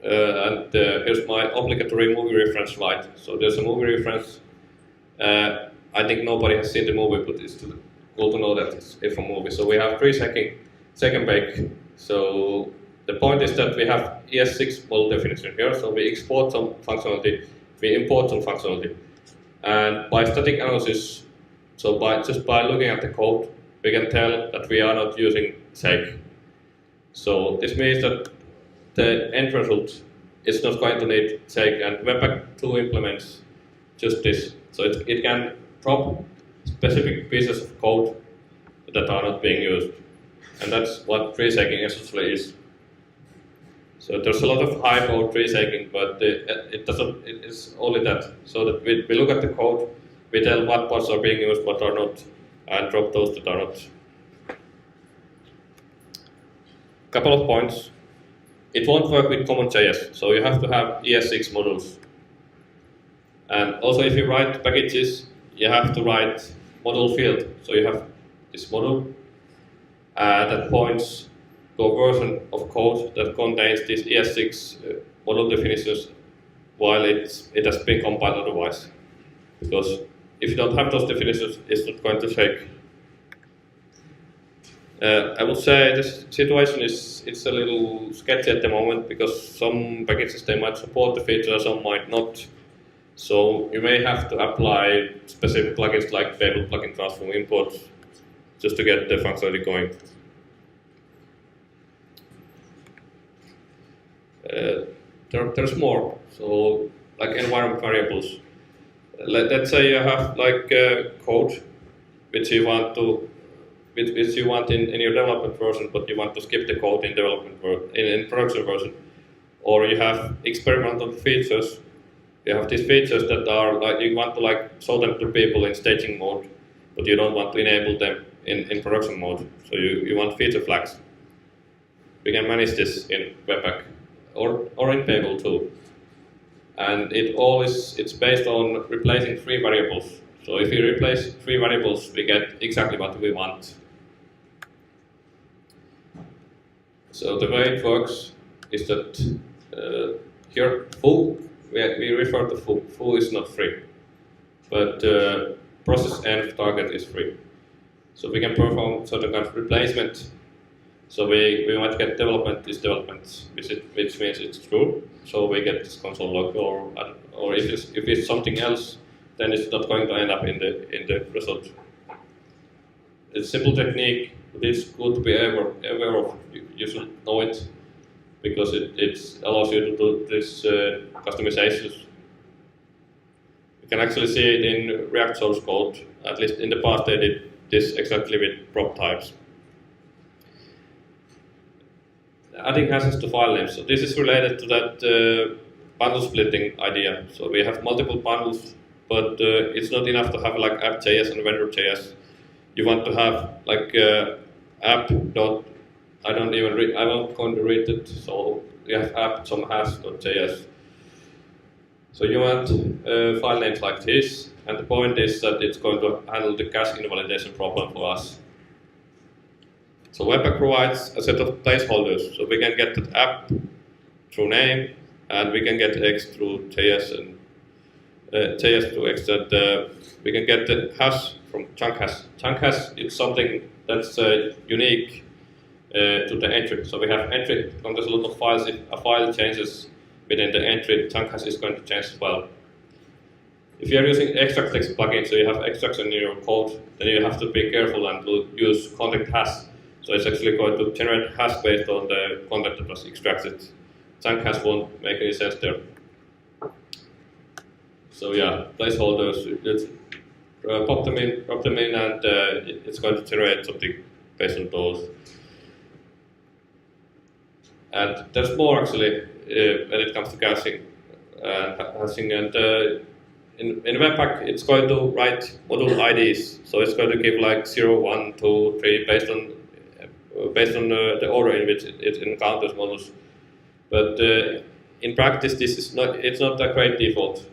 Here's my obligatory movie reference slide. So there's a movie reference. I think nobody has seen the movie, but it's cool to know that it's a movie. So we have 3-second bake. So the point is that we have ES6 model definition here. So we export some functionality, we import some functionality. And by static analysis, so just by looking at the code, we can tell that we are not using sake. So this means that the end result is not going to need sake, and Webpack 2 implements just this. So it can drop specific pieces of code that are not being used. And that's what tree shaking essentially is. So there's a lot of hype about tree shaking, but it's only that. So that we look at the code, we tell what parts are being used, what are not, and drop those that are not. Couple of points. It won't work with common.js, so you have to have ES6 modules. And also if you write packages, you have to write module field. So you have this module that points to a version of code that contains these ES6 module definitions while it has been compiled otherwise. Because if you don't have those definitions, it's not going to shake. I would say this situation it's a little sketchy at the moment because some packages they might support the feature, some might not. So you may have to apply specific plugins like Babel plugin transform imports just to get the functionality going. There's more. So like environment variables. Let's say you have like code which you want in your development version, but you want to skip the code in in production version, or you have experimental features. You have these features that are like you want to like show them to people in staging mode, but you don't want to enable them in production mode. So you want feature flags. We can manage this in Webpack or in Babel too. And it's based on replacing 3 variables. So if you replace 3 variables, we get exactly what we want. So the way it works is that here foo, we refer to foo. Foo is not free, but process env target is free. So we can perform certain kind of replacement. So we might get development is development, which means it's true. So we get this console log, or if it's something else, then it's not going to end up in the result. It's a simple technique, but it's good to be aware of. You should know it because it allows you to do this customizations. You can actually see it in React source code. At least in the past, they did this exactly with prop types. Adding hashes to file names. So this is related to that bundle splitting idea. So we have multiple bundles, but it's not enough to have like app.js and vendor.js. You want to have like app. I'm not going to read it. So you have app some hash.js. So you want file names like this, and the point is that it's going to handle the cache invalidation problem for us. So Webpack provides a set of placeholders, so we can get the app through name, and we can get X through JS and JS through X. That we can get the hash from chunk hash. Chunk hash is something that's unique to the entry. So we have entry contains a lot of files. If a file changes within the entry, chunk hash is going to change as well. If you are using extract text plugin, so you have extraction in your code, then you have to be careful and use content hash. So it's actually going to generate hash based on the content that was extracted. Chunk hash won't make any sense there. So yeah, placeholders, pop them in, and it's going to generate something based on those. And there's more actually when it comes to caching and hashing. And in Webpack, it's going to write module IDs. So it's going to give like 0, 1, 2, 3 based on based on the order in which it encounters models. But in practice, it's not a great default.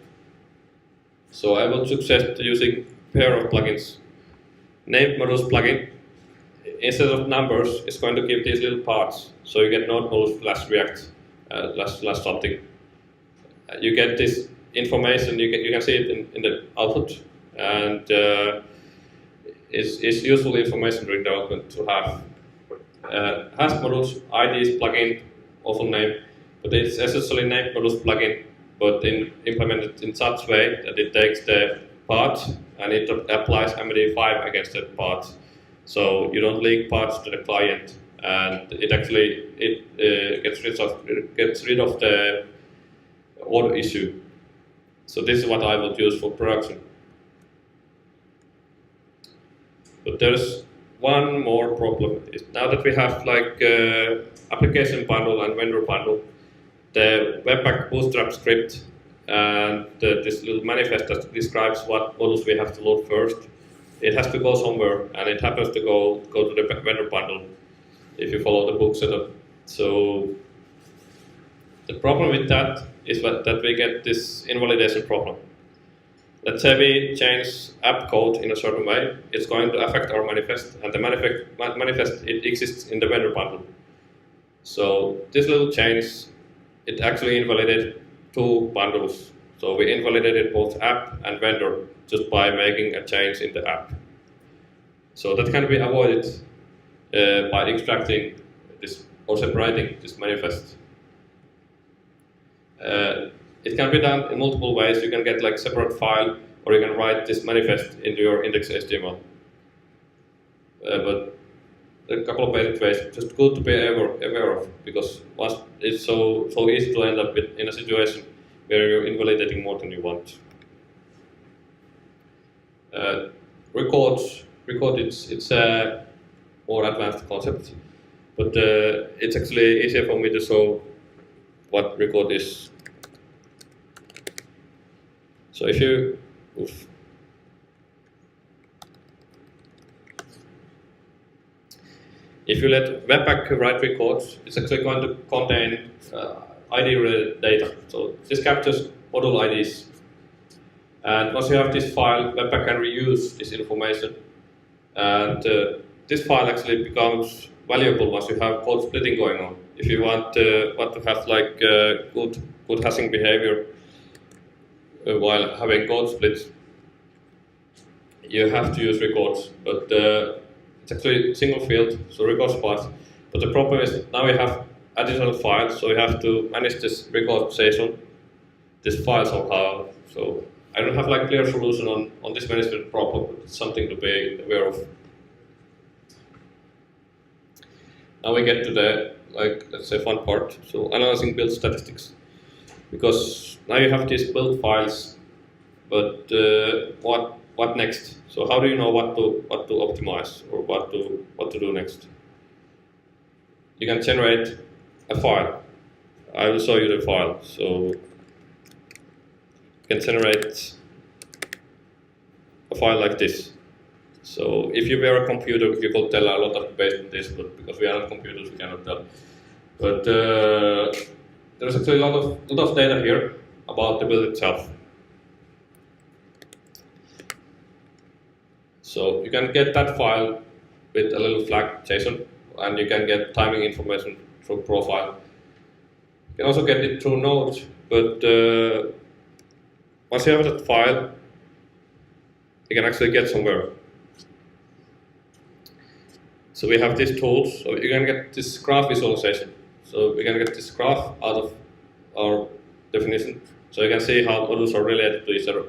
So I would suggest using pair of plugins. Named models plugin, instead of numbers, is going to give these little parts. So you get node models / react / something. You get this information. You can see it in the output, and it's useful information during development to have. Has models IDs plugin, also named, but it's essentially named models plugin, but implemented in such way that it takes the part and it applies MD5 against that part. So you don't leak parts to the client, and it actually gets rid of the order issue. So this is what I would use for production. But there's one more problem. Now that we have like application bundle and vendor bundle, the Webpack bootstrap script and this little manifest that describes what models we have to load first, it has to go somewhere, and it happens to go to the vendor bundle if you follow the book setup. So the problem with that is that we get this invalidation problem. Let's say we change app code in a certain way, it's going to affect our manifest, and the manifest it exists in the vendor bundle. So this little change, it actually invalidated 2 bundles. So we invalidated both app and vendor just by making a change in the app. So that can be avoided by extracting this or separating this manifest. It can be done in multiple ways. You can get like separate file, or you can write this manifest into your index.html. But there are a couple of basic ways. Just good to be aware of, because once it's so easy to end up in a situation where you're invalidating more than you want. Record it's a more advanced concept, but it's actually easier for me to show what record is. So if you let Webpack write records, it's actually going to contain ID-related data. So this captures model IDs. And once you have this file, Webpack can reuse this information. And this file actually becomes valuable once you have code splitting going on. If you want to have like good hashing behavior while having code splits, you have to use records. But it's actually single field, so records part. But the problem is now we have additional files, so we have to manage this record JSON, this file somehow. So I don't have like clear solution on this management problem, but it's something to be aware of. Now we get to the let's say fun part. So analyzing build statistics, because now you have these build files, but what next? So how do you know what to optimize or what to do next? You can generate a file. I will show you the file. So you can generate a file like this. So if you were a computer, you could tell a lot of based on this, but because we are not computers, we cannot tell. But there's actually a lot of data here about the build itself. So you can get that file with a little flag JSON, and you can get timing information through profile. You can also get it through nodes, but once you have that file, you can actually get somewhere. So we have these tools, so you can get this graph visualization. So we can get this graph out of our definition, so you can see how models are related to each other.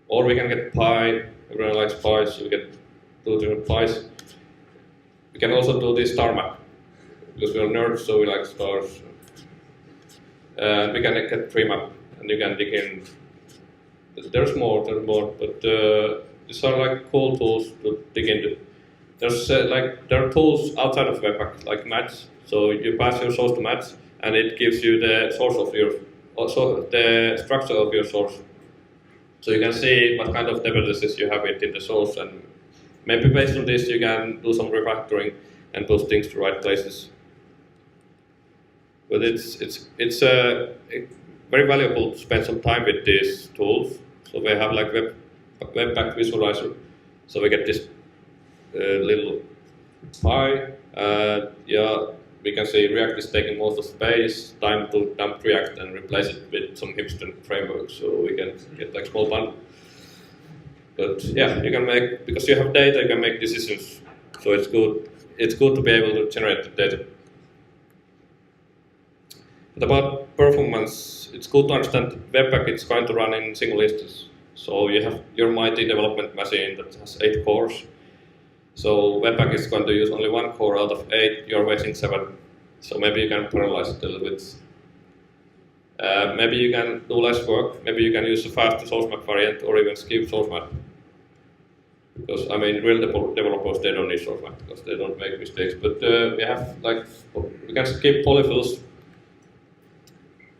Or we can get pi. Everyone likes pi, so we get 2 different pi's. We can also do this star map, because we are nerds, so we like stars. And we can get tree map, and you can dig in. There's more, but these are like cool tools to dig into. There's there are tools outside of Webpack, like match. So you pass your source to match, and it gives you the source of your, also the structure of your source. So you can see what kind of dependencies you have within the source, and maybe based on this you can do some refactoring and push things to right places. But it's very valuable to spend some time with these tools. So we have like Webpack visualizer. So we get this little pie. Yeah, we can see React is taking most of space. Time to dump React and replace it with some hipster framework. So we can get like small bundle. But yeah, you can make, because you have data, you can make decisions. So it's good. It's good to be able to generate the data. But about performance, it's good to understand that Webpack is going to run in single instance. So you have your mighty development machine that has 8 cores. So Webpack is going to use only 1 core out of 8, you're wasting 7. So maybe you can parallelize it a little bit. Maybe you can do less work. Maybe you can use a fast source map variant or even skip source map. Because I mean, real developers, they don't need source map because they don't make mistakes. But we have like, we can skip polyfills.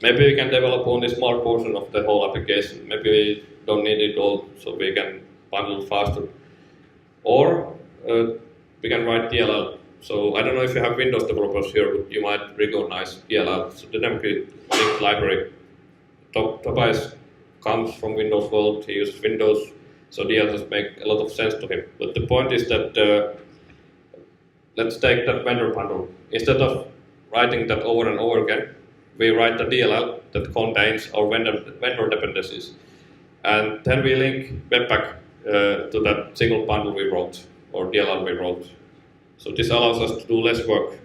Maybe we can develop only a small portion of the whole application. Maybe we don't need it all, so we can bundle faster. Or we can write DLL. So I don't know if you have Windows developers here, but you might recognize DLL. So the dynamic link library. Tobias comes from Windows world. He uses Windows, so DLLs make a lot of sense to him. But the point is that let's take that vendor bundle. Instead of writing that over and over again, we write a DLL that contains our vendor dependencies. And then we link Webpack to that single bundle we wrote, or DLL we wrote. So this allows us to do less work.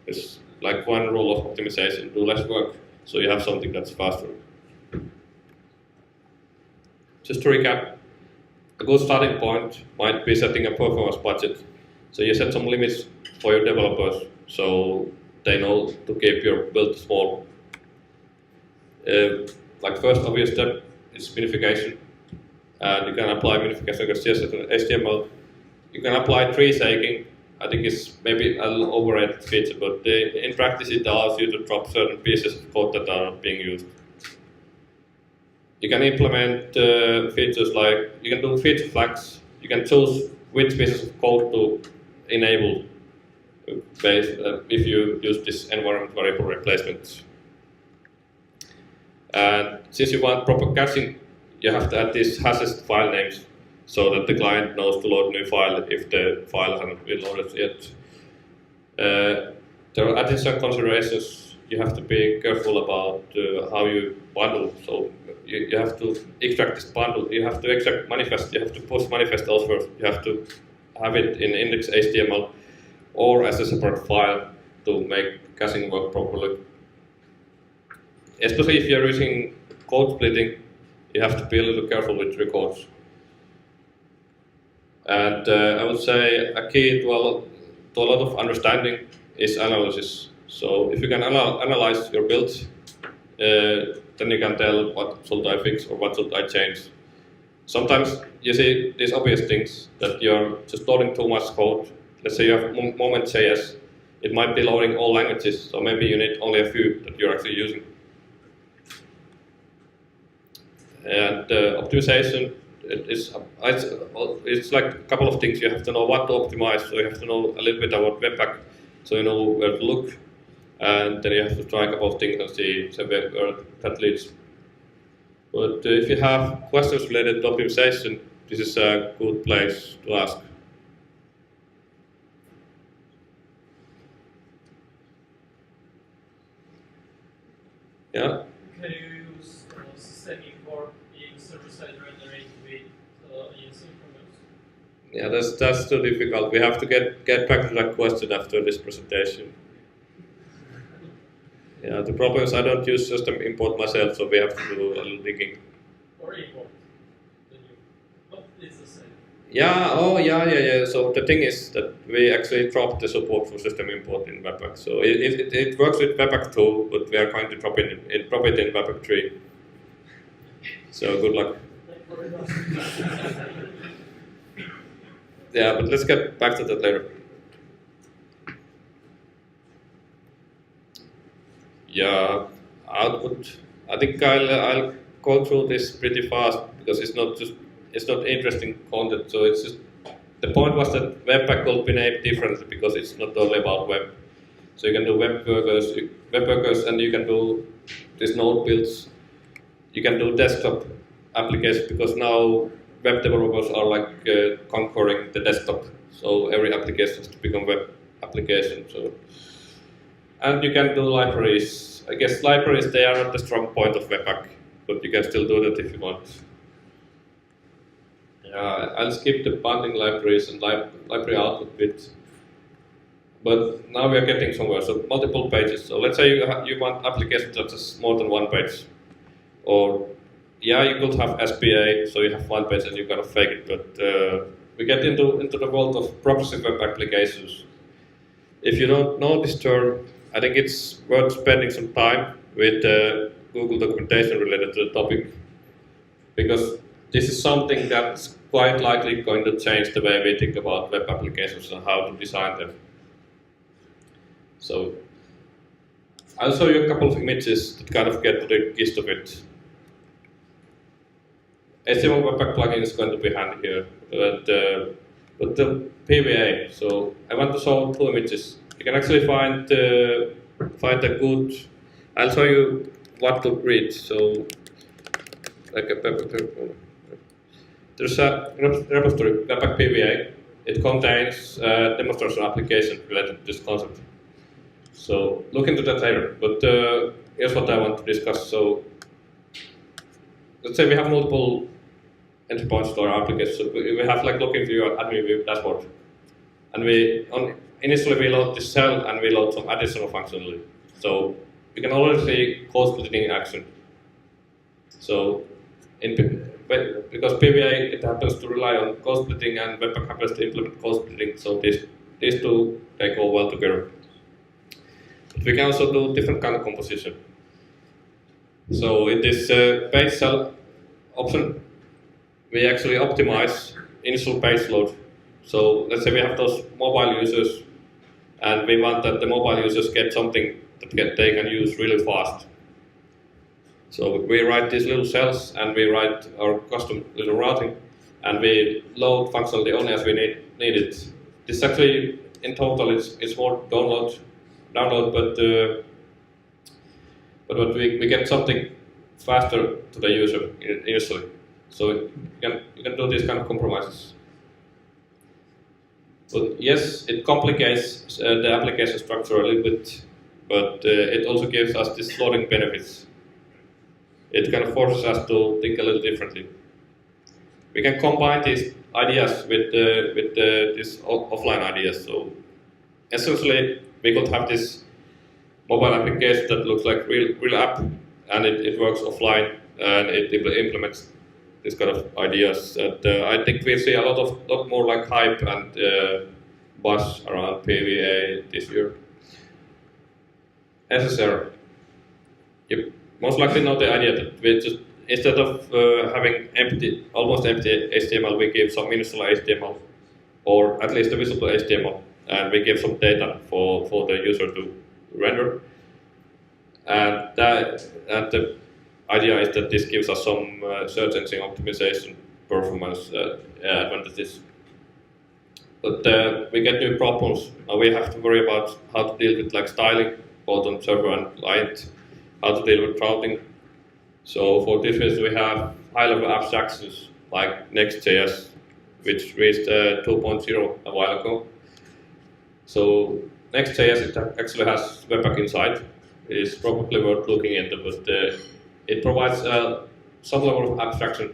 It's like one rule of optimization, do less work, so you have something that's faster. Just to recap, a good starting point might be setting a performance budget. So you set some limits for your developers, so they know to keep your build small. Like first obvious step is minification. And you can apply minification against CSS and HTML. You can apply tree shaking. I think it's maybe a little overrated feature, but in practice it allows you to drop certain pieces of code that are not being used. You can implement features like, you can do feature flags. You can choose which pieces of code to enable if you use this environment variable replacement. And since you want proper caching, you have to add these hashed file names so that the client knows to load new file if the file hasn't been loaded yet. There are additional considerations. You have to be careful about how you bundle. So you have to extract this bundle. You have to extract manifest. You have to post manifest elsewhere. You have to have it in index.html or as a separate file to make caching work properly. Especially if you're using code splitting, you have to be a little careful with records. And I would say a key to a lot of understanding is analysis. So if you can analyze your build, then you can tell what should I fix or what should I change. Sometimes you see these obvious things that you're just loading too much code. Let's say you have Moment.js, it might be loading all languages, so maybe you need only a few that you're actually using. And optimization, it's like a couple of things. You have to know what to optimize, so you have to know a little bit about Webpack, so you know where to look, and then you have to try a couple of things and see where that leads. But if you have questions related to optimization, this is a good place to ask. Yeah? Can you use system import in server-side rendering with asynchronous? Yeah, that's too difficult. We have to get back to that question after this presentation. Yeah, the problem is I don't use system import myself, so we have to do a little digging. Or import. But it's the same. Yeah, oh yeah. So the thing is that we actually dropped the support for system import in Webpack. So it works with Webpack 2, but we are going to drop it in Webpack 3. So good luck. Yeah, but let's get back to that later. Yeah, output. I think I'll go through this pretty fast because it's not interesting content. So it's just the point was that Webpack could be named differently because it's not only about web. So you can do web workers, and you can do these node builds. You can do desktop applications because now web developers are like conquering the desktop. So every application has to become web application. So, and you can do libraries. I guess libraries, they are not the strong point of Webpack, but you can still do that if you want. I'll skip the bundling libraries and library output bit. But now we are getting somewhere. So multiple pages. So let's say you want applications that has more than one page. Or yeah, you could have SPA, so you have one page and you kind of fake it. But we get into the world of progressive web applications. If you don't know this term, I think it's worth spending some time with Google documentation related to the topic, because this is something that's quite likely going to change the way we think about web applications and how to design them. So I'll show you a couple of images that kind of get to the gist of it. HTML Webpack plugin is going to be handy here, but the PVA. So I want to show two images. You can actually find a good. I'll show you what to read. So like there's a repository Webpack PVA. It contains demonstration application related to this concept. So look into that later. But here's what I want to discuss. So let's say we have multiple entry points to our application. So we have like looking view and admin view dashboard, and initially we load this cell and we load some additional functionality. So you can already see code splitting in action. So because PVA, it happens to rely on code splitting, and Webpack happens to implement code splitting. So these two, they go well together. But we can also do different kind of composition. So in this page cell option, we actually optimize initial page load. So let's say we have those mobile users, and we want that the mobile users get something that they can use really fast. So we write these little cells, and we write our custom little routing, and we load functionality only as we need it. This actually, in total, it's more download, but we get something faster to the user initially. So you can do these kind of compromises. But yes, it complicates the application structure a little bit, but it also gives us these loading benefits. It kind of forces us to think a little differently. We can combine these ideas with these offline ideas. So essentially, we could have this mobile application that looks like real app, and it works offline, and it implements this kind of ideas. That I think we see a lot more like hype and buzz around PVA this year. SSR. You most likely know the idea that we just, instead of having almost empty HTML, we give some initial HTML, or at least a visible HTML, and we give some data for the user to render. And the idea is that this gives us some search engine optimization performance advantages. But we get new problems. Now we have to worry about how to deal with like styling, both on server and client, how to deal with routing. So for this reason, we have high-level abstractions like Next.js, which reached 2.0 a while ago. So Next.js, it actually has Webpack inside. It is probably worth looking into, but it provides some level of abstraction,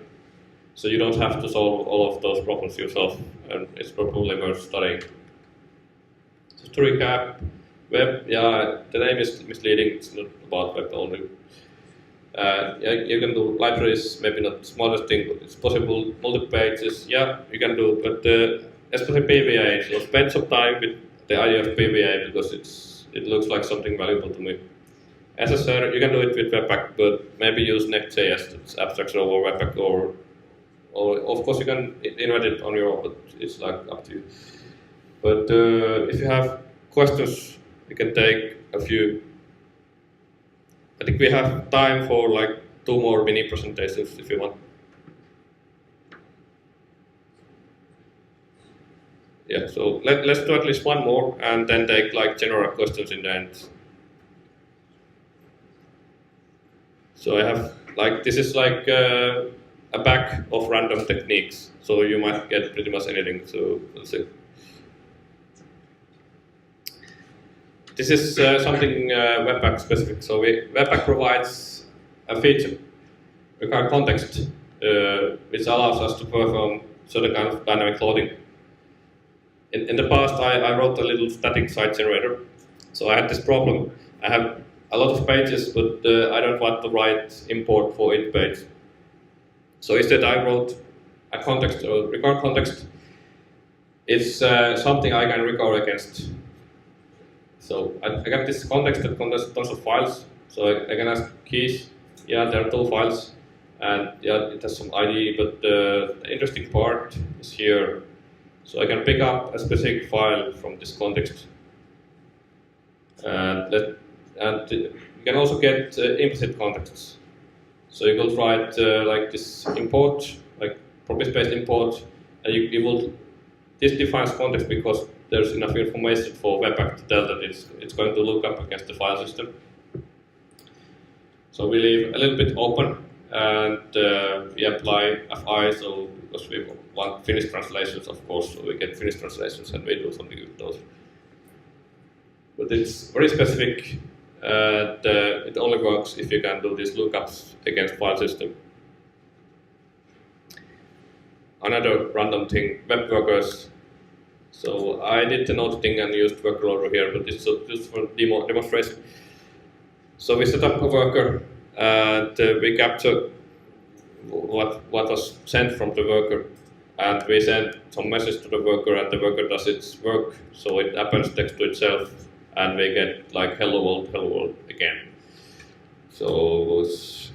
so you don't have to solve all of those problems yourself, and it's probably worth studying. Just to recap, web, the name is misleading. It's not about web only. You can do libraries, maybe not the smartest thing, but it's possible. Multi-pages, you can do, but especially PVA. So spend some time with the idea of PVA because it looks like something valuable to me. SSR, you can do it with Webpack, but maybe use Next.js, it's abstraction over Webpack, or of course you can invent it on your own, but it's like up to you. But if you have questions, we can take a few. I think we have time for like 2 more mini presentations if you want. yeah, so let's do at least one more and then take like general questions in the end. So I have like, this is like a pack of random techniques. So you might get pretty much anything, so let's see. This is something Webpack specific. So Webpack provides a feature, regard context, which allows us to perform certain kind of dynamic loading. In the past, I wrote a little static site generator. So I had this problem. I have a lot of pages, but I don't want to write import for each page. So instead, I wrote a context, or regard context. It's something I can record against. So I got this context that contains tons of files. So I can ask keys. Yeah, there are 2 files, and yeah, it has some ID. But the interesting part is here. So I can pick up a specific file from this context, and you can also get implicit contexts. So you will write like this import, like properties-based import, and this defines context because there's enough information for Webpack to tell that it's going to look up against the file system. So we leave a little bit open, and we apply FI, so because we want Finnish translations, of course, so we get Finnish translations and we do something with those. But it's very specific, and it only works if you can do these lookups against file system. Another random thing, web workers. So I did the node thing and used worker over here, but it's just for demonstration. So we set up a worker, and we capture what was sent from the worker, and we send some message to the worker, and the worker does its work, so it appends text to itself, and we get like hello world again. So it's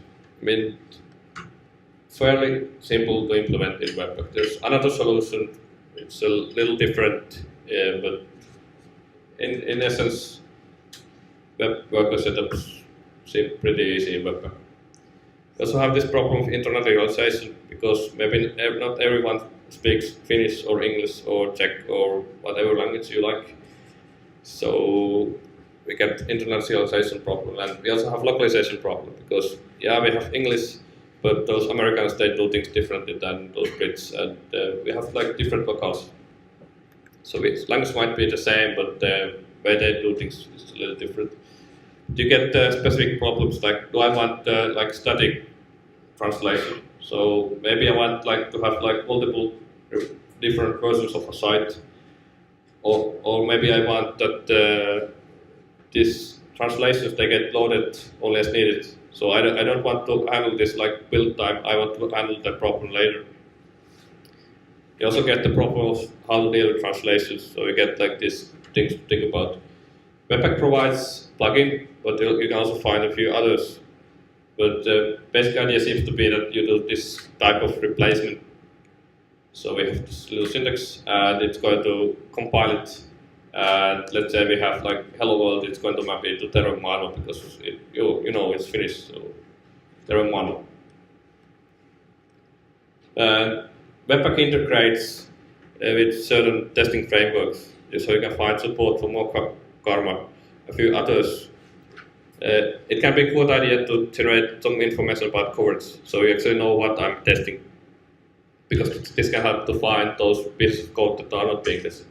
fairly simple to implement in Webpack. There's another solution. It's a little different, but in essence, web worker setups seem pretty easy in Webpack. We also have this problem of internationalization because maybe not everyone speaks Finnish or English or Czech or whatever language you like. So we get internationalization problem, and we also have localization problem because yeah, we have English, but those Americans, they do things differently than those Brits, and we have like different locales. So language might be the same, but the way they do things is a little different. You get specific problems like, do I want like static translation? So maybe I want like to have like multiple different versions of a site, or maybe I want that these translations, they get loaded only as needed. So I don't want to handle this like build time, I want to handle the problem later. You also get the problem of how to deal with translations, so you get like these things to think about. Webpack provides plugin, but you can also find a few others. But the basic idea seems to be that you do this type of replacement. So we have this little syntax, and it's going to compile it. And let's say we have like hello world, it's going to map it to Terra Mano because you know it's finished, so Terra Mano. And Webpack integrates with certain testing frameworks, so you can find support for more Karma, a few others. It can be a good idea to generate some information about coverage, so you actually know what I'm testing, because this can help to find those pieces of code that are not being tested.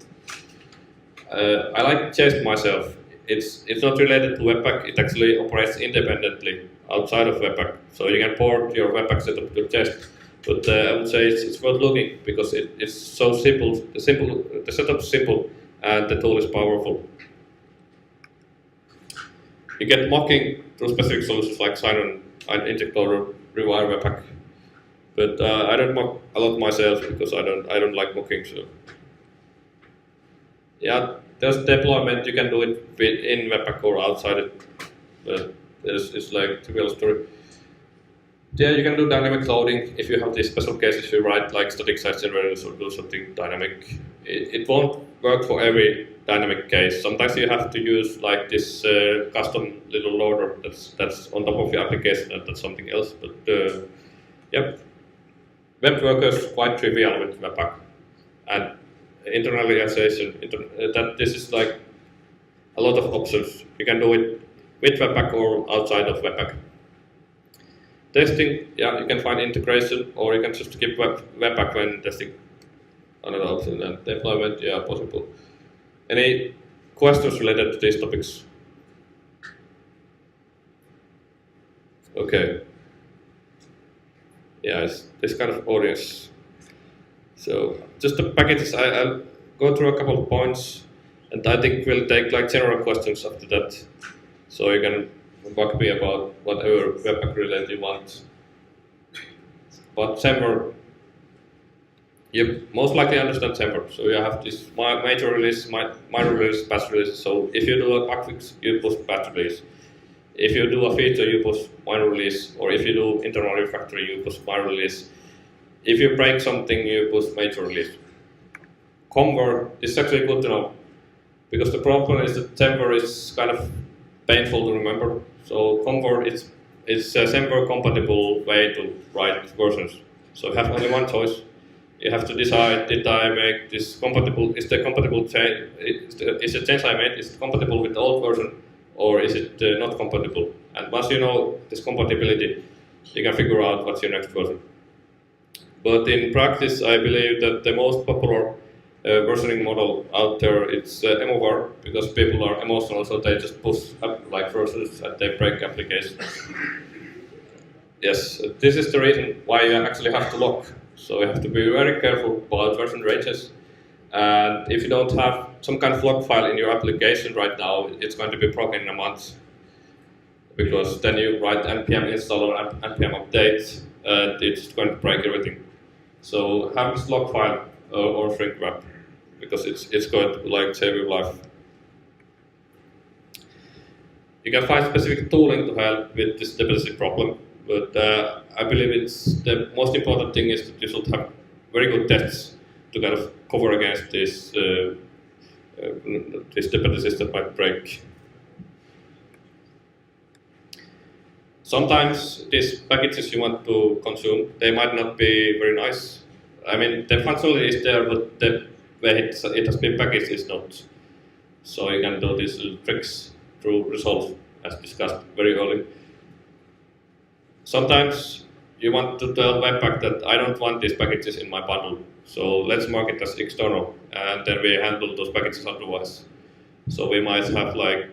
I like Jest myself. It's not related to Webpack, it actually operates independently outside of Webpack. So you can port your Webpack setup to Jest, but I would say it's worth looking because it's so simple. The setup is simple and the tool is powerful. You get mocking through specific solutions like Sign-on and Inject or Rewire Webpack. But I don't mock a lot myself because I don't like mocking. So yeah, there's deployment, you can do it in Webpack or outside it, but it's like a trivial story. Yeah, you can do dynamic loading if you have these special cases, you write like static site generators or do something dynamic. It won't work for every dynamic case. Sometimes you have to use like this custom little loader that's on top of your application and that's something else. But yep, web workers quite trivial with Webpack. And internalization, that this is like a lot of options. You can do it with Webpack or outside of Webpack. Testing, yeah, you can find integration, or you can just skip Webpack when testing. Another option, and deployment, yeah, possible. Any questions related to these topics? Okay. Yeah, it's this kind of audience. So just the packages, I'll go through a couple of points, and I think we'll take like general questions after that. So you can bug me about whatever Webpack related you want. But Semver, you most likely understand Semver. So you have this major release, minor release, patch release. So if you do a bug fix, you push patch release. If you do a feature, you push minor release. Or if you do internal refactoring, you push minor release. If you break something, you push major release. Convert is actually good to know, because the problem is that Semver is kind of painful to remember. So convert is a Semver compatible way to write versions. So you have only one choice. You have to decide, did I make this compatible, is the compatible change, is the change I made, is it compatible with the old version, or is it not compatible? And once you know this compatibility, you can figure out what's your next version. But in practice, I believe that the most popular versioning model out there is emovr, because people are emotional, so they just push up like versions and they break applications. Yes, this is the reason why you actually have to lock. So you have to be very careful about version ranges. And if you don't have some kind of log file in your application right now, it's going to be broken in a month. Because then you write npm install or npm update, and it's going to break everything. So have this log file or shrink wrap, because it's going to like save your life. You can find specific tooling to help with this dependency problem, but I believe it's the most important thing is that you should have very good tests to kind of cover against these dependencies that might break. Sometimes these packages you want to consume, they might not be very nice. I mean, the functionality is there, but the way it has been packaged is not. So you can do these little tricks through resolve, as discussed very early. Sometimes you want to tell Webpack that I don't want these packages in my bundle, so let's mark it as external, and then we handle those packages otherwise. So we might have like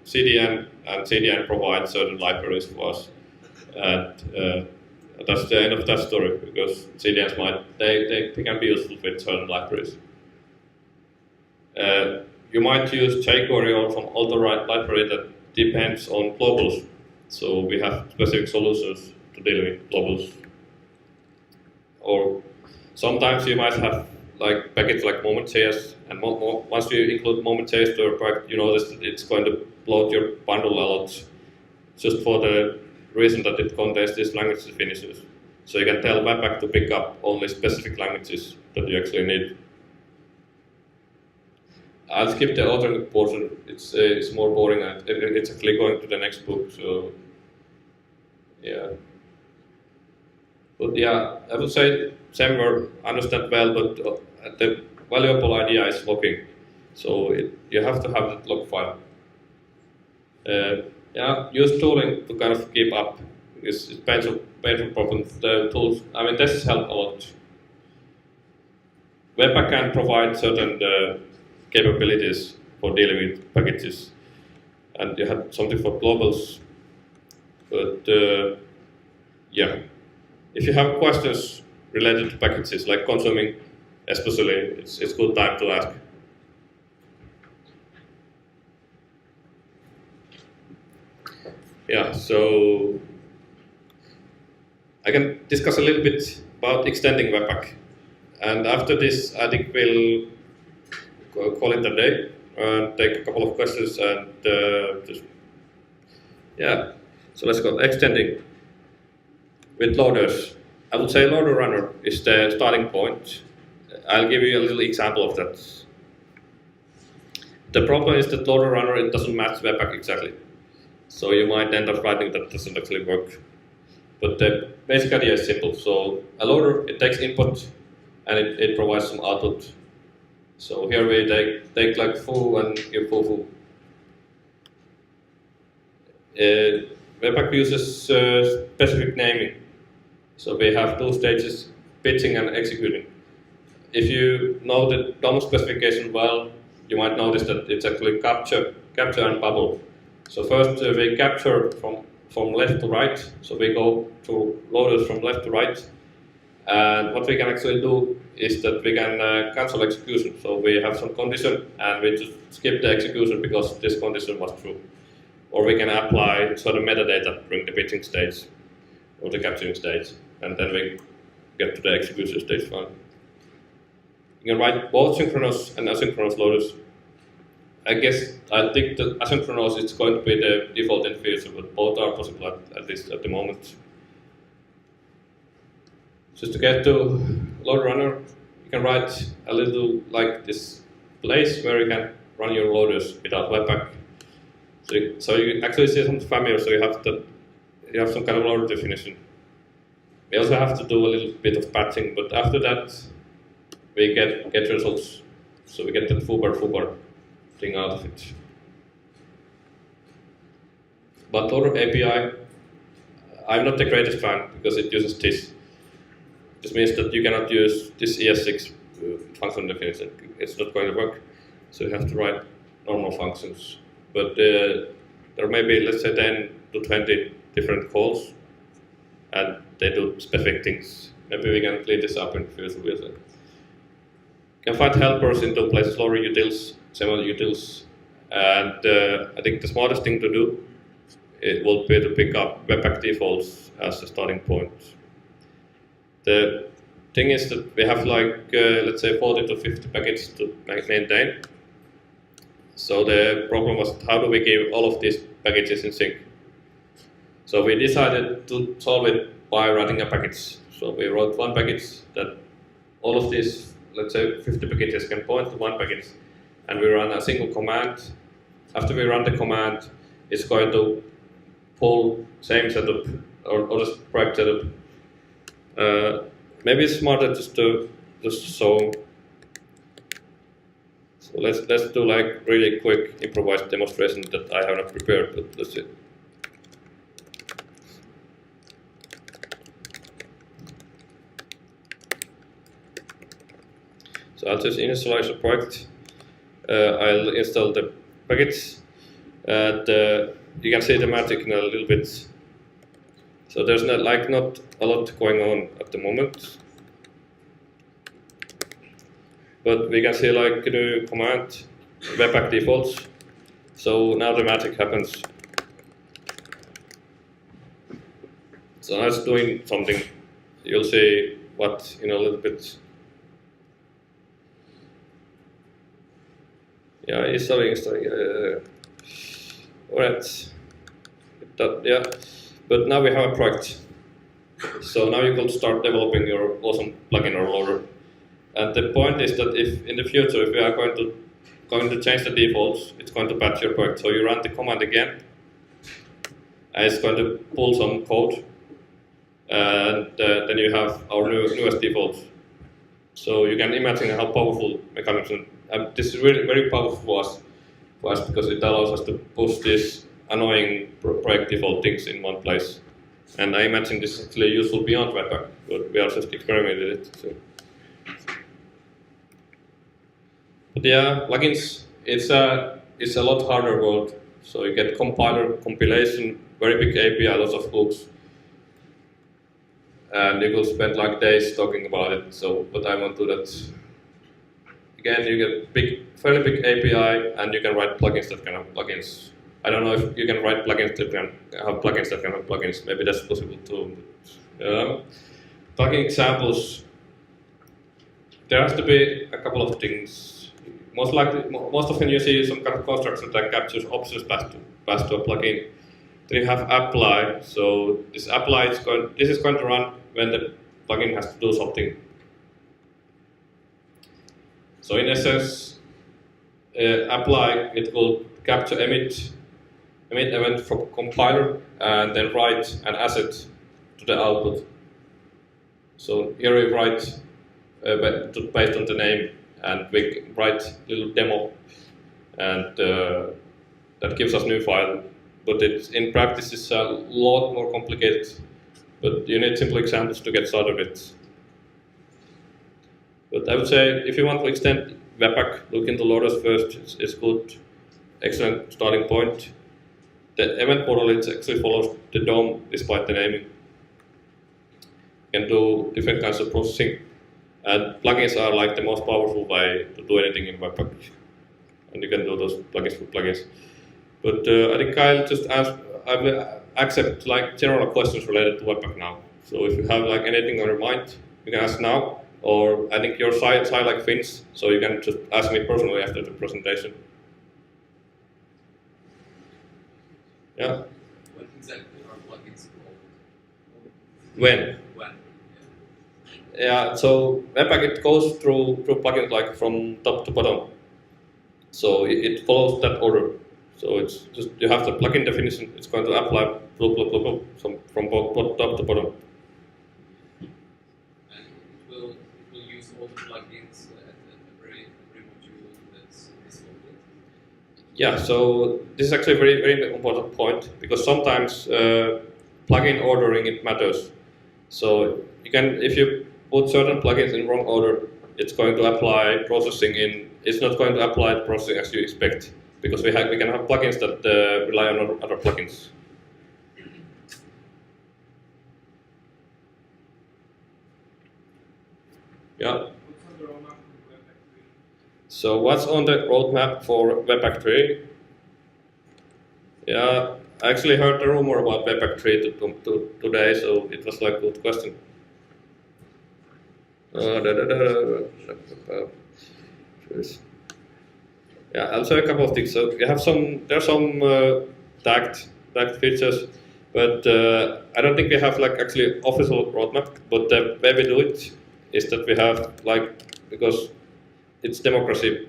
CDN, and CDN provides certain libraries for us. And that's the end of that story, because CDNs they can be useful with certain libraries. You might use jQuery or some other library that depends on globals. So we have specific solutions to deal with globals. Or sometimes you might have like package like Moment.js, and once you include Moment.js to your project, you notice that it's going to bloat your bundle a lot, just for the reason that it contains these language definitions. So you can tell Webpack to pick up only specific languages that you actually need. I'll skip the alternate portion. It's more boring, and it's actually going to the next book. So yeah. But yeah, I would say Semver understand well, but the valuable idea is logging. So you have to have that log file. Yeah, use tooling to kind of keep up. It's painful problem. The tools, I mean, tests help a lot. Webpack can provide certain capabilities for dealing with packages, and you have something for globals. But yeah, if you have questions related to packages, like consuming especially, it's good time to ask. Yeah, so I can discuss a little bit about extending Webpack. And after this, I think we'll call it a day and take a couple of questions and just, yeah. So let's go extending with loaders. I would say loader runner is the starting point. I'll give you a little example of that. The problem is that loader runner, it doesn't match Webpack exactly. So you might end up writing that doesn't actually work. But the basic idea is simple. So a loader, it takes input and it provides some output. So here we take like foo and give foo. Webpack uses specific naming. So we have two stages, pitching and executing. If you know the DOM specification well, you might notice that it's actually capture and bubble. So first we capture from left to right. So we go to loaders from left to right. And what we can actually do is that we can cancel execution. So we have some condition and we just skip the execution because this condition was true. Or we can apply sort of metadata during the pitching stage or the capturing stage. And then we get to the execution stage fine. You can write both synchronous and asynchronous loaders. I think that asynchronous is going to be the default in the future, but both are possible at least at the moment. Just to get to load runner, you can write a little like this place where you can run your loaders without Webpack. So you actually see something familiar. So you have some kind of loader definition. We also have to do a little bit of patching, but after that we get results. So we get that foobar thing out of it. But loader API, I'm not the greatest fan because it uses this. This means that you cannot use this ES6 function definition. It's not going to work. So you have to write normal functions. But there may be, let's say, 10 to 20 different calls, and they do specific things. Maybe we can clean this up in the future. You can find helpers into places, loader utils, several utils, and I think the smartest thing to do it will be to pick up Webpack defaults as a starting point. The thing is that we have like, let's say 40 to 50 packages to maintain. So the problem was, how do we give all of these packages in sync? So we decided to solve it by writing a package. So we wrote one package that all of these, let's say 50 packages can point to one package, and we run a single command. After we run the command, it's going to pull same setup or the project setup. Maybe it's smarter just to show. So let's do like really quick improvised demonstration that I have not prepared, but let's see. So I'll just initialize a project. I'll install the package, and you can see the magic in a little bit. So there's not a lot going on at the moment, but we can see like a new command, Webpack defaults. So now the magic happens. So now it's doing something. You'll see what in a little bit. Yeah, installing. Alright. Yeah. But now we have a project. So now you can start developing your awesome plugin or loader. And the point is that if in the future, if we are going to change the defaults, it's going to patch your project. So you run the command again, and it's going to pull some code, and then you have our newest defaults. So you can imagine how powerful mechanism. This is really very powerful for us because it allows us to push these annoying project default things in one place. And I imagine this is actually useful beyond Webpack, but we are just experimenting with it. So. But yeah, plugins, it's a lot harder world. So you get compiler, compilation, very big API, lots of hooks. And you could spend like days talking about it, so, but I won't do that. Again, you get fairly big API, and you can write plugins that can have plugins. I don't know if you can write plugins that can have plugins that can have plugins. Maybe that's possible too. Plugin examples. There has to be a couple of things. Most often you see some kind of construction that captures options passed to a plugin. Then you have apply. So this apply is going to run when the plugin has to do something. So in essence, apply, it will capture emit event from compiler and then write an asset to the output. So here we write based on the name and we write a little demo, and that gives us new file. But in practice it's a lot more complicated. But you need simple examples to get started with. But I would say if you want to extend Webpack, look into loaders first. It's good, excellent starting point. The event model actually follows the DOM despite the naming. You can do different kinds of processing, and plugins are like the most powerful way to do anything in Webpack. And you can do those plugins with plugins. But I think I'll just I will accept like general questions related to Webpack now. So if you have like anything on your mind, you can ask now. Or I think your site like Fins, so you can just ask me personally after the presentation. Yeah. When exactly are plugins called? When? When? Yeah. So Webpack, it goes through plugins like from top to bottom. So it follows that order. So it's just you have the plugin definition. It's going to apply from top to bottom. All the plugins at every module that's loaded? Yeah, so this is actually a very, very important point because sometimes plugin ordering it matters. So you can, if you put certain plugins in wrong order, it's going to apply processing in. It's not going to apply processing as you expect because we can have plugins that rely on other plugins. Yeah. So what's on the roadmap for Webpack 3? Yeah, I actually heard the rumor about Webpack 3 today, so it was like a good question. Yeah, I'll say a couple of things. So you have there's some tagged features, but I don't think we have like actually official roadmap. But the way we do it is that we have like, because it's democracy,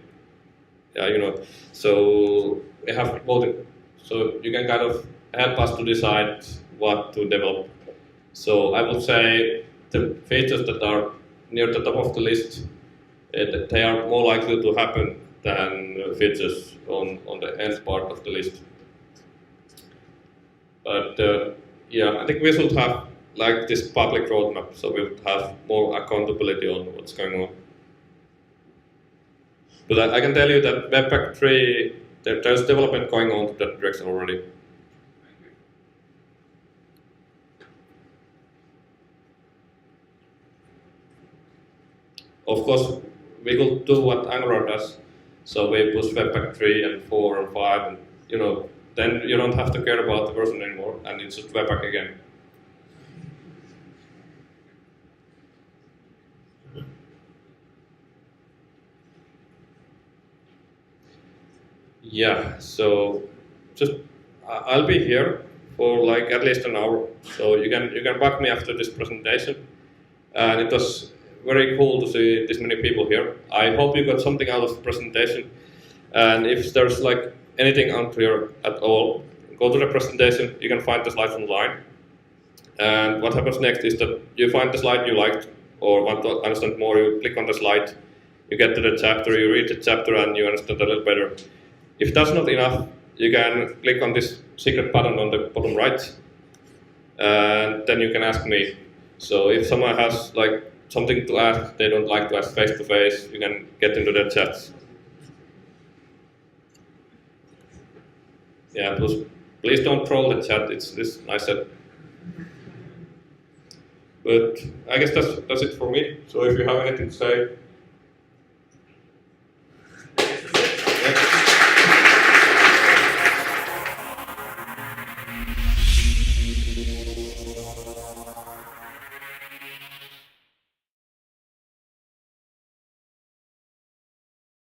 yeah, you know. So we have voting. So you can kind of help us to decide what to develop. So I would say the features that are near the top of the list, they are more likely to happen than features on the end part of the list. But yeah, I think we should have like this public roadmap, so we would have more accountability on what's going on. But I can tell you that Webpack 3, there's development going on to that direction already. Of course, we could do what Angular does. So we push Webpack 3 and 4 and 5, and you know, then you don't have to care about the version anymore, and it's just Webpack again. Yeah, so just I'll be here for like at least an hour. So you can bug me after this presentation, and it was very cool to see this many people here. I hope you got something out of the presentation, and if there's like anything unclear at all, go to the presentation. You can find the slides online, and what happens next is that you find the slide you liked or want to understand more. You click on the slide, you get to the chapter, you read the chapter, and you understand a little better. If that's not enough, you can click on this secret button on the bottom right, and then you can ask me. So if someone has like something to ask, they don't like to ask face to face, you can get into the chats. Yeah, please don't troll the chat. It's this I said. But I guess that's it for me. So if you have anything to say,